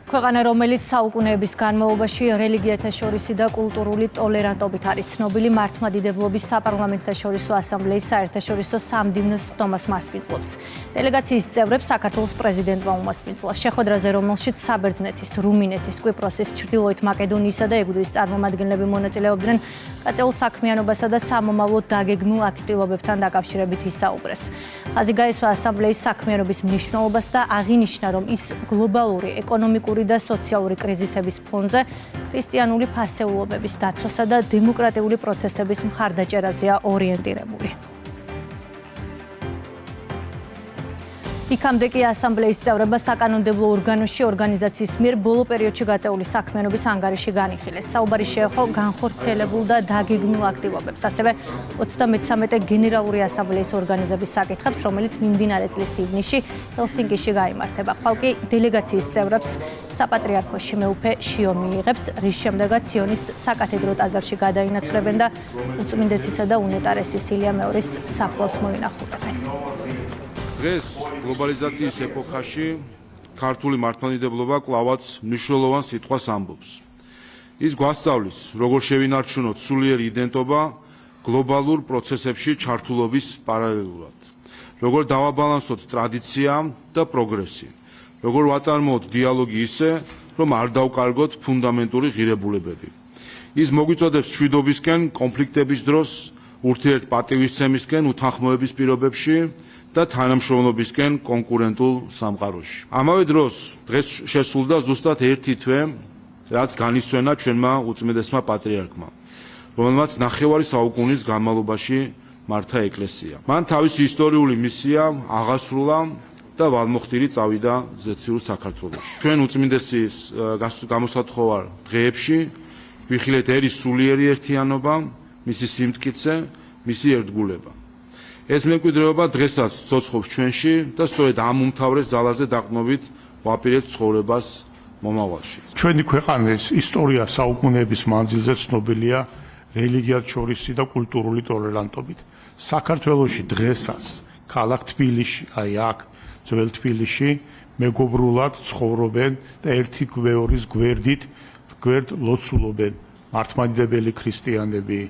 ქვეყანა, რომელიც საუკუნეების განმავლობაში რელიგიათა შორისი და კულტურული ტოლერანტობით არის ცნობილი, მართლმადიდებლობის საპარლამენტთაშორისო ასამბლეის საერთაშორისო სამდივნოს ხდომას მასპინძლობს. დელეგაციის წევრებს საქართველოს პრეზიდენტმა უმასპინძლა. შეხვედრაზე, რომელშიც საბერძნეთის, რუმინეთის, კვიპროსის, ჩრდილოეთ მაკედონიისა და ეგვიპტის წარმომადგენლები მონაწილეობდნენ, გაწეულ საქმიანობასა და სამომავლო დაგეგმილ აქტივობებთან დაკავშირებით ისაუბრეს. ხაზი გაესვა ასამბლეის საქმიანობის მნიშვნელობას და აღინიშნა, რომ ის გლობალური ეკონომიკური და სოციალური კრიზისების ფონზე ქრისტიანული ფასეულობების დაცვასა და დემოკრატიული პროცესების მხარდაჭერაზეა ორიენტირებული. იქამდე კი ასამბლეის წევრებმა საკანონმდებლო ორგანოში ორგანიზაციის მიერ ბოლო პერიოდში გაწეული საქმიანობის ანგარიში განიხილეს. საუბარი შეეხო განხორციელებულ და დაგეგმილ აქტივობებს, ასევე 33 გენერალური ასამბლეის ორგანიზების საკითხებს, რომელიც მიმდინარე წლის ივნისში ჰელსინკიში გაიმართება. ხვალ კი დელეგაციის წევრებს საპატრიარქოში მეუფე შიო მიიღებს, რის შემდეგაც სიონის საკათედრო ტაძარში გადაინაცვლებენ და უწმინდესისა და უნეტარესის ილია მეორის საფლავს მოინახულებენ. დღეს გლობალიზაციის ეპოქაში ქართული მართლმადიდებლობა კვლავაც მნიშვნელოვან სიტყვას ამბობს. ის გვასწავლის, როგორ შევინარჩუნოთ სულიერი იდენტობა გლობალურ პროცესებში ჩართულობის პარალელურად, როგორ დავაბალანსოთ ტრადიცია და პროგრესი, როგორ ვაწარმოოთ დიალოგი ისე, რომ არ დავკარგოთ ფუნდამენტური ღირებულებები. ის მოგვიწოდებს მშვიდობისკენ, კონფლიქტების დროს, ურთიერთპატივისცემისკენ, უთანხმოების პირობებში და თანამშრომლობისკენ კონკურენტულ სამყაროში. ამავე დროს დღეს შესულდა ზუსტად ერთი თვე, რაც განისვენა ჩვენმა უწმიდესმა პატრიარქმა, რომელმაც 9 საუკუნის განმავლობაში მართა ეკლესია. მან თავისი ისტორიული მისია აღასრულა და ვალმოხტილი წავიდა ზეციურ საქართველოში. ჩვენ უწმინდესის გამოსათხოვარ დღეებში ვიხილეთ ერის სულიერი ერთიანობა, მისი სიმტკიცე, მისი ერთგულება. ეს მემკვიდრეობა დღესაც ცოცხობს ჩვენში და სწორედ ამ უმთავრეს ძალაზე დაყრდნობით ვაპირებთ ცხოვრებას მომავალში. ჩვენი ქვეყანის ისტორია საუკუნეების მანძილზე ცნობილია რელიგიათა შორისი და კულტურული ტოლერანტობით. საქართველოში დღესაც ქალაქ თბილისში, აი აქ ძველ თბილისში მეგობრულად ცხოვრობენ და ერთი გვეორის გვერდით გვერდ ლოცულობენ მართლმადიდებელი ქრისტიანები,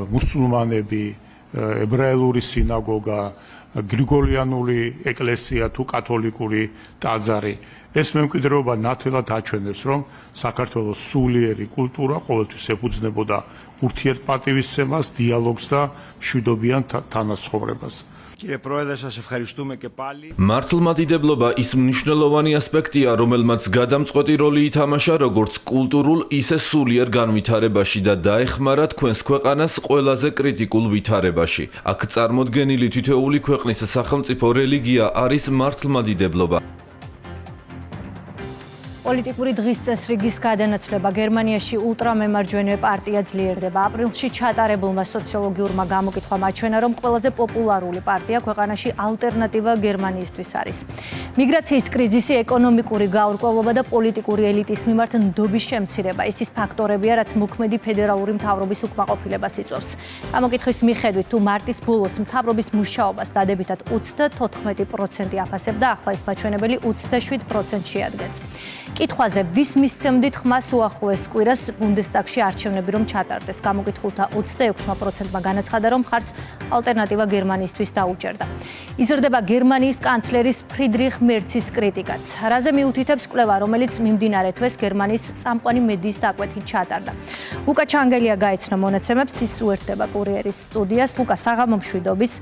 მუსულმანები, ებრაელური სინაგოგა, გრიგოლიანული ეკლესია თუ კათოლიკური ტაძარი. ეს მემკვიდრეობა ნათელად აჩვენებს, რომ საქართველოს სულიერი კულტურა ყოველთვის ეფუძნებოდა ურთიერთპატივისცემას, დიალოგს და მშვიდობიან თანაცხოვრებას. მართლმადიდებლობა ის მნიშვნელოვანი ასპექტია, რომელმაც გადამწყვეტი როლი ითამაშა როგორც კულტურულ, ისე სულიერ განვითარებაში და დაეხმარა თქვენს ქვეყანას ყველაზე კრიტიკულ ვითარებაში. აქ წარმოდგენილი თითოეული ქვეყნის სახელმწიფო რელიგია არის მართლმადიდებლობა. პოლიტიკური დღის წესრიგის გადანაცვლება გერმანიაში ულტრამემარჯვენე პარტია ძლიერდება. აპრილში ჩატარებულმა სოციოლოგიურმა გამოკითხვამ აჩვენა, რომ ყველაზე პოპულარული პარტია ქვეყანაში ალტერნატივა გერმანიისთვის არის. მიგრაციის კრიზისი, ეკონომიკური გაურკვევლობა და პოლიტიკური ელიტის მიმართ ნდობის შემცირება ის ფაქტორებია, რაც მოქმედი ფედერალური მთავრობის უკმაყოფილებას იწვევს. გამოკითხვის მიხედვით, თუ მარტის ბოლოს მთავრობის მუშაობას დადებითად 34% აფასებდა, ახლა ეს მაჩვენებელი 27% შეადგენს. კითხვაზე, ვის მისცემდით ხმას უახლოეს კვირას ბუნდესტაგში არჩევნები რომ ჩატარდეს. გამოკითხულთა 26%-მა განაცხადა, რომ მხარს ალტერნატივა გერმანიისთვის დაუჭერდა. იზრდება გერმანიის კანცლერის ფრიდრიხ მერცის კრიტიკაც. რაზე მიუთითებს კვლევა, რომელიც მიმდინარე თვეს გერმანიის წამყვანი მედიის დაკვეთით ჩატარდა. ლუკა ჩანგელია გაეცნო მონაცემებს, ის უერთდება კურიერის სტუდიას. ლუკა, საღამო მშვიდობის.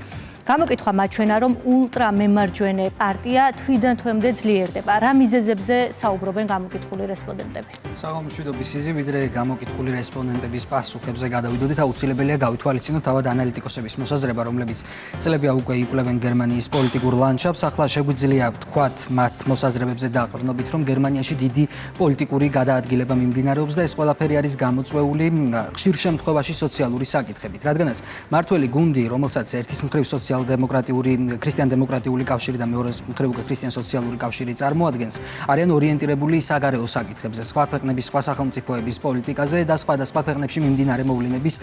გამოკითხვა მაჩვენა, რომ ულტრამემარჯვენე პარტია თვიდან თვემდე ძლიერდება. რა მიზეზებზე საუბრობენ გამოკითხული რესპონდენტები? საღამო მშვიდობის სიზი, ვიდრე გამოკითხული რესპონდენტების პასუხებზე გადავიდოდით, აუცილებელია გავითვალისწინოთ თავად ანალიტიკოსების მოსაზრება, რომლებიც წლებია უკვე იკვლევენ გერმანიის პოლიტიკურ ლანდშაფტს. ახლა შეგვიძლია ვთქვათ მათ მოსაზრებებზე დაყრდნობით, რომ გერმანიაში დიდი პოლიტიკური გადაადგილება მიმდინარეობს და ეს ყველაფერი არის გამოწვეული ხშირ შემთხვევაში სოციალური საკითხებით. რადგანაც მართველი გუნდი, რომელსაც ერთის მხრივ ქრისტიან-დემოკრატიული კავშირი და მეორე მხრივ უკვე ქრისტიან-სოციალური კავშირი წარმოადგენს, არიან ორიენტირებული კონკრეტული საგარეო საკითხებზე, სხვა ქვეყნების, სხვა სახელმწიფოების პოლიტიკაზე და სხვადასხვა ქვეყნებში მიმდინარე მოვლენების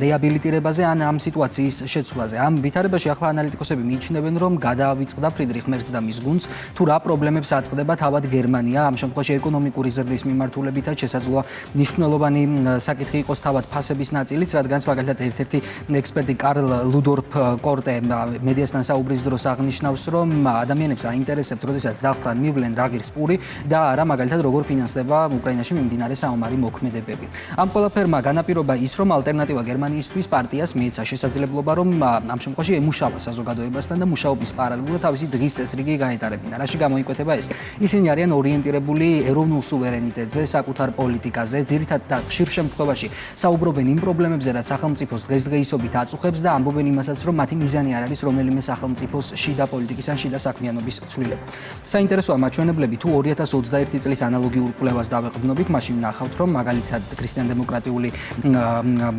რეაბილიტირებაზე ან ამ სიტუაციის შეცვლაზე. ამ ვითარებაში ახლა ანალიტიკოსები მიიჩნევენ, რომ გადაავიწყდა ფრიდრიხ მერცს და მის გუნდს, თუ რა პრობლემებს აწყდება თავად გერმანია, ამ შემთხვევაში ეკონომიკური ზრდის მიმართულებითაც შესაძლოა მნიშვნელოვანი საკითხი იყოს თავად ფასების ნაწილიც, რადგან მაგალითად ერთ-ერთი ექსპერტი კარლ ლუდორფ კორტე მედიასთან საუბრის დროს აღნიშნავს, რომ ადამიანებს აინტერესებთ, როდესაც დახვთან მივლენ რა ღირს პური და არა მაგალითად როგორ ფინანსდება უკრაინაში მიმდინარე საომარი მოქმედებები. ამ ყველაფერმა განაპირობა ის, რომ ალტერნატივა გერმანიისთვის პარტიას მიეცა შესაძლებლობა, რომ ამ შემთხვევაში ემუშავა საზოგადოებასთან და მუშაობის პარალელურად თავისი დღის წესრიგი გაეტარებინა. რაში გამოიკვეთება ეს? ისინი არიან ორიენტირებული ეროვნულ სუვერენიტეტზე, საკუთარ პოლიტიკაზე, ძირითადად და ხშირ შემთხვევაში საუბრობენ იმ პრობლემებზე, რაც სახელმწიფოს დღესდღეობით აწუხებს და ამბობენ იმასაც, რომ მათი მიზანი არ არის რომელიმე სახელმწიფოს შიდა პოლიტიკის ან შიდა საქმიანობის ცვლილება. საინტერესოა მაჩვენებლები, თუ 2021 წლის ანალოგიურ კვლევას დავეყრდნობით, მაშინ ნახავთ, რომ მაგალითად ქრისტიან-დემოკრატიული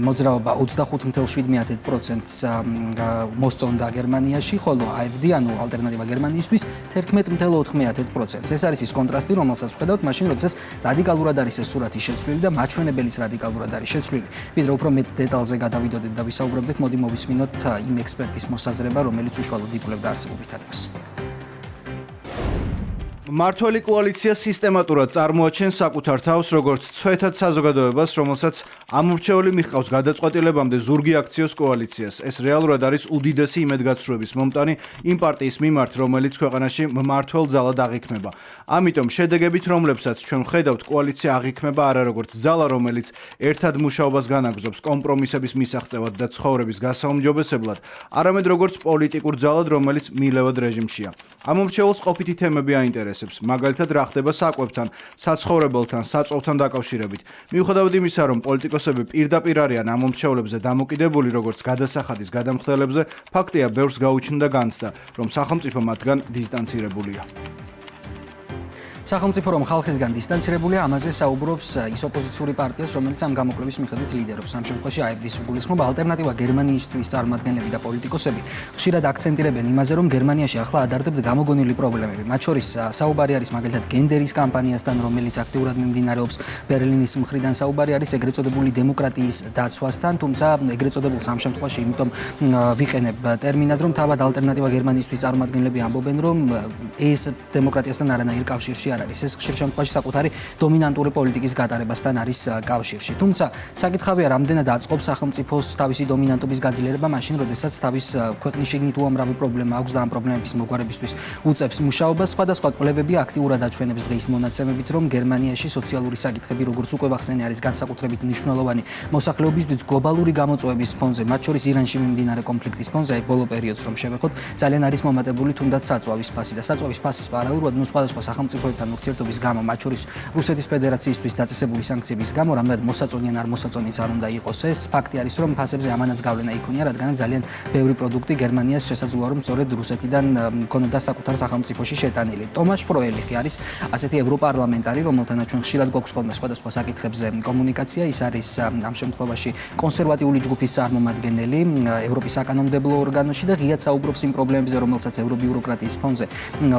მოძრაობა 25.7%-ს მოსწონდა გერმანიაში, ხოლო AfD, ანუ ალტერნატივა გერმანიისთვის 11.4%-ს. ეს არის ის კონტრასტი, რომელსაც ვხედავთ მაშინ, როდესაც რადიკალურად არის ეს სურათი შეცვლილი და მაჩვენებელიც რადიკალურად არის შეცვლილი. ვიდრე უფრო მეტ დეტალზე გადავიდოდეთ და ვისაუბრებდეთ, მოდი მოვისმინოთ იმ ექსპერტის მოსაზრება, რომელიც უშუალოდ იკვლევდა არსებულ ვითარებას. მმართველი კოალიცია სისტემატურად წარმოაჩენს საკუთარ თავს როგორც ცვეთად საზოგადოებას, რომელსაც ამორჩეული მიჰყავს გადაწყვეტილებამდე ზურგი აქციოს კოალიციას. ეს რეალურად არის უდიდესი იმედგაცრუების მომტანი იმ პარტიის მიმართ, რომელიც ქვეყანაში მმართველ ძალად აღიქმება. ამიტომ შედეგებით, რომლებსაც ჩვენ ვხედავთ, კოალიცია აღიქმება არა როგორც ძალა, რომელიც ერთად მუშაობას განაგრძობს კომპრომისების მისაღწევად და ცხოვრების გასაუმჯობესებლად, არამედ როგორც პოლიტიკურ ძალად, რომელიც მილევად რეჟიმშია. ამორჩეულს ყოფითი თემები აინტერესებს, მაგალითად რა ხდება საკვებთან, საცხოვრებელთან, საწვავთან დაკავშირებით. მიუხედავად იმისა, რომ პოლიტიკოსები პირდაპირ არიან ამომრჩევლებზე დამოკიდებული როგორც გადასახადის გადამხდელებზე, ფაქტია, ბევრს გაუჩნდა განცდა, რომ სახელმწიფო მათგან დისტანცირებულია. სახელმწიფო რომ ხალხისგან დისტანცირებულია, ამაზე საუბრობს ის ოპოზიციური პარტიას, რომელიც ამ გამოკვლევის მიხედვით ლიდერობს. ამ შემთხვევაში AfD-ს გულისხმობა ალტერნატივა გერმანიისთვის წარმომადგენლები და პოლიტიკოსები ხშირად აქცენტირებენ იმაზე, რომ გერმანიაში ახლა ადარდებდა გამოგონილი პრობლემები. მათ შორის საუბარი არის მაგალითად გენდერის კამპანიასთან, რომელიც აქტიურად მიმდინარეობს. ბერლინის მხრიდან საუბარი არის ეგრეთ წოდებული დემოკრატიის დაცვასთან, თუმცა ეგრეთ წოდებულს ამ შემთხვევაში იმიტომ ვიყენებ ტერმინად, რომ თავად ალტერნატივა გერმანიისთვის წარმომადგენლები ამბობენ, რომ ეს დემოკრატიასთან არანაირ კავშირში არის. ეს ხშირ შემთხვევაში საკუთარი დომინანტური პოლიტიკის გატარებასთან არის კავშირში. თუმცა საკითხია, რამდენად აწყობს სახელმწიფოს თავისი დომინანტობის გაძლიერება მაშინ, როდესაც თავის ქვეყნის შიგნით უამრავი პრობლემა აქვს და ამ პრობლემების მოგვარებისთვის უწევს მუშაობას. სხვადასხვა კვლევები აქტიურად აჩვენებს დღის მონაცემებით, რომ გერმანიაში სოციალური საკითხები, როგორც უკვე ვახსენე, არის განსაკუთრებით მნიშვნელოვანი მოსახლეობისთვის გლობალური გამოწვევების ფონზე, მათ შორის ირანში მიმდინარე კონფლიქტის ფონზე, აი ბოლო პერიოდს რომ შევეხოთ, ძალიან არის მომატებული თუნდაც საწვავის ფასი და საწვავის ფასის პარალელურად სხვადასხვა სახელმწიფოებთან ურთიერთობის გამო, მათ შორის რუსეთის ფედერაციისთვის დაწესებული სანქციების გამო, რამდენად მოსაწონი ან არ მოსაწონიც არ უნდა იყოს ეს, ფაქტი არის, რომ ფასებზე ამანაც გავლენა იქონია, რადგან ძალიან ბევრი პროდუქტი გერმანიას შესაძლოა რომ სწორედ რუსეთიდან მქონოდა საკუთარ სახელმწიფოში შეტანილი. ტომაშ ფროელიχი არის ასეთი ევროპარლამენტარი, რომელთანაც ჩვენ ხშირად გვაქვს ხოლმე სხვადასხვა საკითხებზე კომუნიკაცია, ის არის ამ შემთხვევაში კონსერვატიული ჯგუფის წარმომადგენელი ევროპის საკანონმდებლო ორგანოში და ღიად საუბრობს იმ პრობლემებზე, რომელსაც ევრობიუროკრატიის ფონზე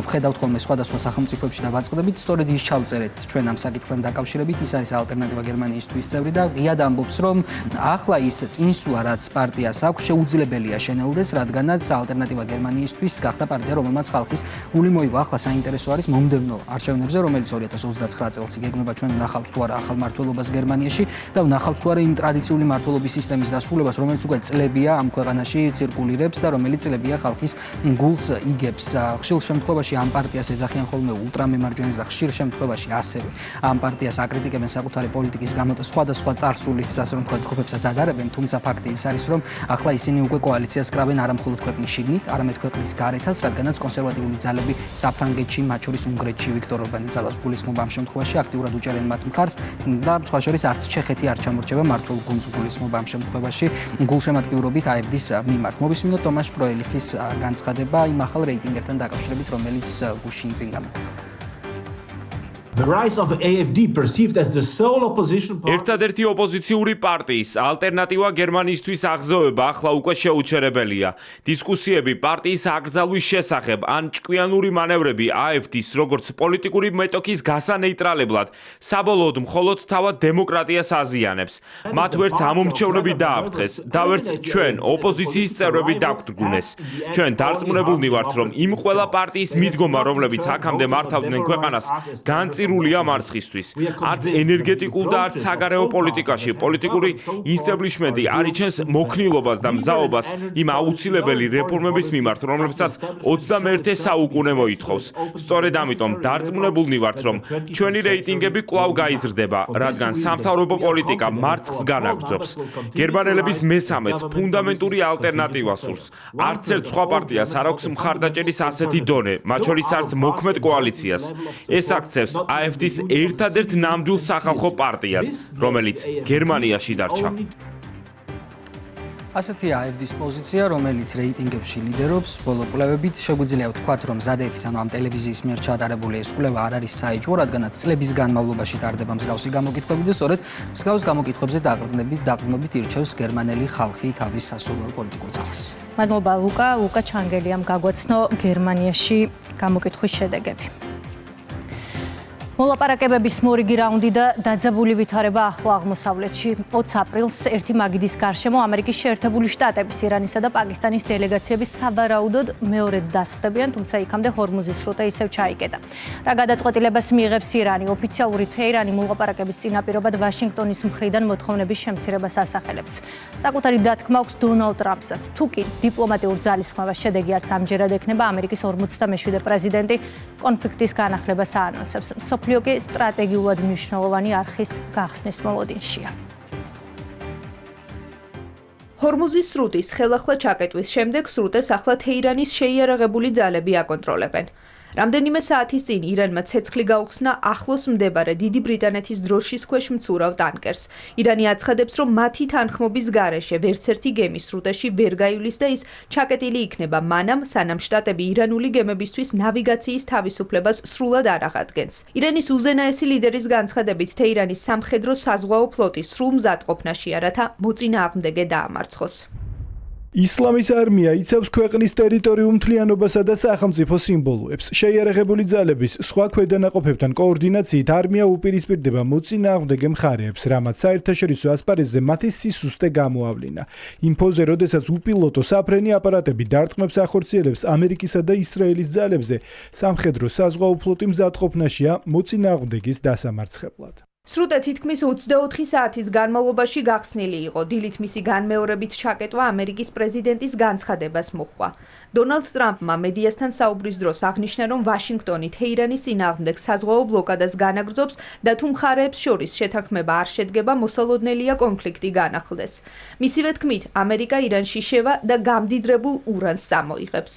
ვხედავთ ხოლმე სხვადასხვა სახელმწიფოებში და ვაწყდებით. სწორედ ის ჩავწერეთ ჩვენ ამ საკითხთან დაკავშირებით, ის არის ალტერნატივა გერმანიისთვის წევრი და ღიად ამბობს, რომ ახლა ის წინსვლა, რაც პარტიას აქვს, შეუძლებელია შენელდეს, რადგანაც ალტერნატივა გერმანიისთვის გახდა პარტია, რომელმაც ხალხის გული მოიგო. ახლა საინტერესო არის მომდევნო არჩევნებზე, რომელიც 2029 წელს იგეგმება, ჩვენ ვნახავთ თუ არა ახალ მმართველობას გერმანიაში და ვნახავთ თუ არა იმ ტრადიციული მმართველობის სისტემის დასრულებას, რომელიც უკვე წლებია ამ ქვეყანაში ცირკულირებს და რომელიც წლებია ხალხის გულს იგებს. ხშირ შემთხვევაში ამ პარტიას ეძახიან ხოლმე ულტრამემარჯვენეს და ხშირ შემთხვევაში ასევე ამ პარტიას აკრიტიკებენ საკუთარი პოლიტიკის გამო და სხვადასხვა წარსულის ასე რომ ვთქვათ ჯგუფებსაც ადარებენ, თუმცა ფაქტი ის არის, რომ ახლა ისინი უკვე კოალიციას კრავენ არა მხოლოდ ქვეყნის შიგნით, არამედ ქვეყნის გარეთაც, რადგანაც კონსერვატიული ძალები საფრანგეთში, მათ შორის უნგრეთში ვიქტორ ორბანის ძალას გულისხმობა ამ შემთხვევაში აქტიურად უჭერენ მათ მხარს და სხვა შორის არც ჩეხეთი არ ჩამორჩება მართულ გუნდს გულისხმობა ამ შემთხვევაში გულშემატკივრობით AfD-ს მიმართ. მოვისმინოთ ტომაშ ფროელიχის განცხადება იმ ახალ რეიტინგებთან დაკავშირებით, რომელიც გუშინ წინ გამოდგა. The rise of AfD perceived as the sole opposition party. ერთადერთი ოპოზიციური პარტიის ალტერნატივა გერმანიისთვის აღზევება ახლა უკვე შეუჩერებელია. დისკუსიები პარტიის აკრძალვის შესახებ ან ჭკვიანური მანევრები AfD-ს როგორც პოლიტიკური მეტოქის გასანეიტრალებლად საბოლოოდ მხოლოდ თავად დემოკრატიას აზიანებს. მათ ვერც ამომრჩევლები დააფრთხეს და ვერც ჩვენ ოპოზიციის წევრები დაგვდგუნეს. ჩვენ დარწმუნებულნი ვართ, რომ იმ ყველა პარტიის მიდგომა, რომლებიც აქამდე მართავდნენ ქვეყანას, განწირულია მარცხისთვის. არც ენერგეტიკულ და არც საგარეო პოლიტიკაში პოლიტიკური ინსტაბლიშმენტი არ იჩენს მოქნილობას და მზაობას იმ აუცილებელი რეფორმების მიმართ, რომლებსაც 21 საუკუნე მოითხოვს. სწორედ ამიტომ დარწმუნებულნი ვართ, რომ ჩვენი რეიტინგები კვლავ გაიზრდება, რადგან სამთავრობო პოლიტიკა მარცხს განაგრძობს. გერმანელების მესამეც ფუნდამენტური ალტერნატივა სურს. არც ერთ სხვა პარტიას არ აქვს მხარდაჭერის ასეთი დონე, მათ შორის არც მოქმედ კოალიციას. ეს აქცევს AfD-ს ერთადერთ ნამდვილ სახალხო პარტიად, რომელიც გერმანიაში დარჩა. ასეთი AfD-ს პოზიცია, რომელიც რეიტინგებში ლიდერობს, ბოლო კვლევებით შეგვიძლია ვთქვათ, რომ ZDF-ის ანუ ამ ტელევიზიის მიერ ჩატარებული ეს კვლევა არ არის საეჭვო, რადგანაც წლების განმავლობაში ტარდება მსგავსი გამოკითხვები და სწორედ მსგავს გამოკითხვებზე დაყრდნობით ირჩევს გერმანელი ხალხი თავის სასურველ პოლიტიკურ ძალას. მადლობა ლუკა ჩანგელიამ გაგვაცნო გერმანიაში გამოკითხვის შედეგები. მოლაპარაკებების მორიგი რაუნდი და დაძაბული ვითარება ახლო აღმოსავლეთში. 20 აპრილს ერთი მაგიდის გარშემო ამერიკის შეერთებული შტატების, ირანისა და პაკისტანის დელეგაციები სავარაუდოდ მეორედ დასხდებიან, თუმცა იქამდე ჰორმუზის სრუტე ისევ ჩაიკეტა. რა გადაწყვეტილებას მიიღებს ირანი? ოფიციალური თეირანი მოლაპარაკების წინაპირობად ვაშინგტონის მხრიდან მოთხოვნების შემცირებას ასახელებს. საკუთარი დათქმა აქვს დონალდ ტრამპსაც. თუკი დიპლომატიურ ძალისხმევას შედეგი არც ამჯერად ექნება, ამერიკის 47 პრეზიდენტი კონფლიქტის განახლებას აანონსებს. სოფლიოკი სტრატეგიულად მნიშვნელოვანი არხის გახსნის მოლოდინშია. ჰორმუზის სრუტის ხელახლა ჩაკეტვის შემდეგ სრუტეს ახლა თეირანის შეიარაღებული ძალები აკონტროლებენ. რამდენიმე საათის წინ ირანმა ცეცხლი გაუხსნა ახლოს მდებარე დიდი ბრიტანეთის დროშის ქვეშ მცურავ ტანკერს. ირანი აცხადებს, რომ მათი თანხმობის გარეშე ვერცერთი გემი სრუტეში ვერ გაივლის და ის ჩაკეტილი იქნება მანამ, სანამ შტატები ირანული გემებისთვის ნავიგაციის თავისუფლებას სრულად არ აღადგენს. ირანის უზენაესი ლიდერის განცხადებით, თეირანის სამხედრო საზღვაო ფლოტი სრულ მზადყოფნაშია, რათა მოწინააღმდეგე დაამარცხოს. ისლამის არმია იცავს ქვეყნის ტერიტორიულ მთლიანობასა და სახელმწიფო სიმბოლოებს. შეიარაღებული ძალების სხვა ქვედანაყოფებთან კოორდინაციით არმია უპირისპირდება მოწინააღმდეგე მხარეებს, რამაც საერთაშორისო ასპარეზზე მათი სისუსტე გამოავლინა. იმ ფონზე, როდესაც უპილოტო საფრენი აპარატები დარტყმებს ახორციელებს ამერიკისა და ისრაელის ძალებზე, სამხედრო საზღვაო ფლოტი მზადყოფნაშია მოწინააღმდეგის დასამარცხებლად. სრუტე თითქმის 24 საათის განმავლობაში გახსნილი იყო. დილით მისი განმეორებით ჩაკეტვა ამერიკის პრეზიდენტის განცხადებას მოჰყვა. დონალდ ტრამპმა მედიასთან საუბრის დროს აღნიშნა, რომ ვაშინგტონი თეირანის წინააღმდეგ საზღვაო ბლოკადას განაგრძობს და თუ მხარეებს შორის შეთანხმება არ შედგება, მოსალოდნელია კონფლიქტი განახლდეს. მისივე თქმით, ამერიკა ირანში შევა და გამდიდრებულ ურანს წამოიღებს.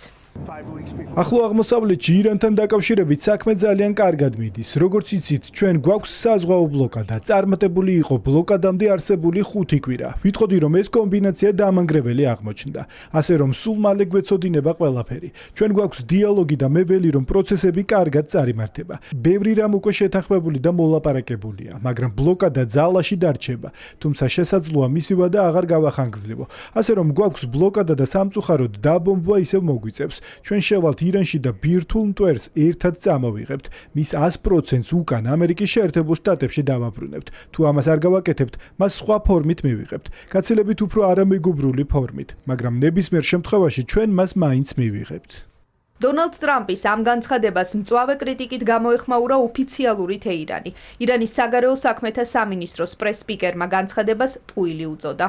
ახლო აღმოსავლეთში ირანთან დაკავშირებით საქმე ძალიან კარგად მიდის. როგორც იცით, ჩვენ გვაქვს საზღვაო ბლოკადა. წარმატებული იყო ბლოკადამდე არსებული 5 კვირა. ვიტყოდი, რომ ეს კომბინაცია დამანგრეველი აღმოჩნდა. ასე რომ სულ მალე გვეცოდინება ყველაფერი. ჩვენ გვაქვს დიალოგი და მე ველი, რომ პროცესები კარგად წარიმართება. ბევრი რამ უკვე შეთანხმებული და მოლაპარაკებულია, მაგრამ ბლოკადა ძალაში დარჩება. თუმცა შესაძლოა მისი ვადა აღარ გავახანგრძლივო. ასე რომ გვაქვს ბლოკადა და სამწუხაროდ დაბომბვა ისევ მოგვიწევს. ჩვენ შევალთ ირანში და ბირთვულ მტვერს ერთად წამოვიღებთ. მის 100%-ს უკან ამერიკის შეერთებულ შტატებში დავაბრუნებთ. თუ ამას არ გავაკეთებთ, მას სხვა ფორმით მივიღებთ. გაცილებით უფრო არამეგობრული ფორმით, მაგრამ ნებისმიერ შემთხვევაში ჩვენ მას მაინც მივიღებთ. დონალდ ტრამპის ამ განცხადებას მწვავე კრიტიკით გამოეხმაურა ოფიციალური თეირანი. ირანის საგარეო საქმეთა სამინისტროს პრეს-სპიკერმა განცხადებას ტყუილი უწოდა.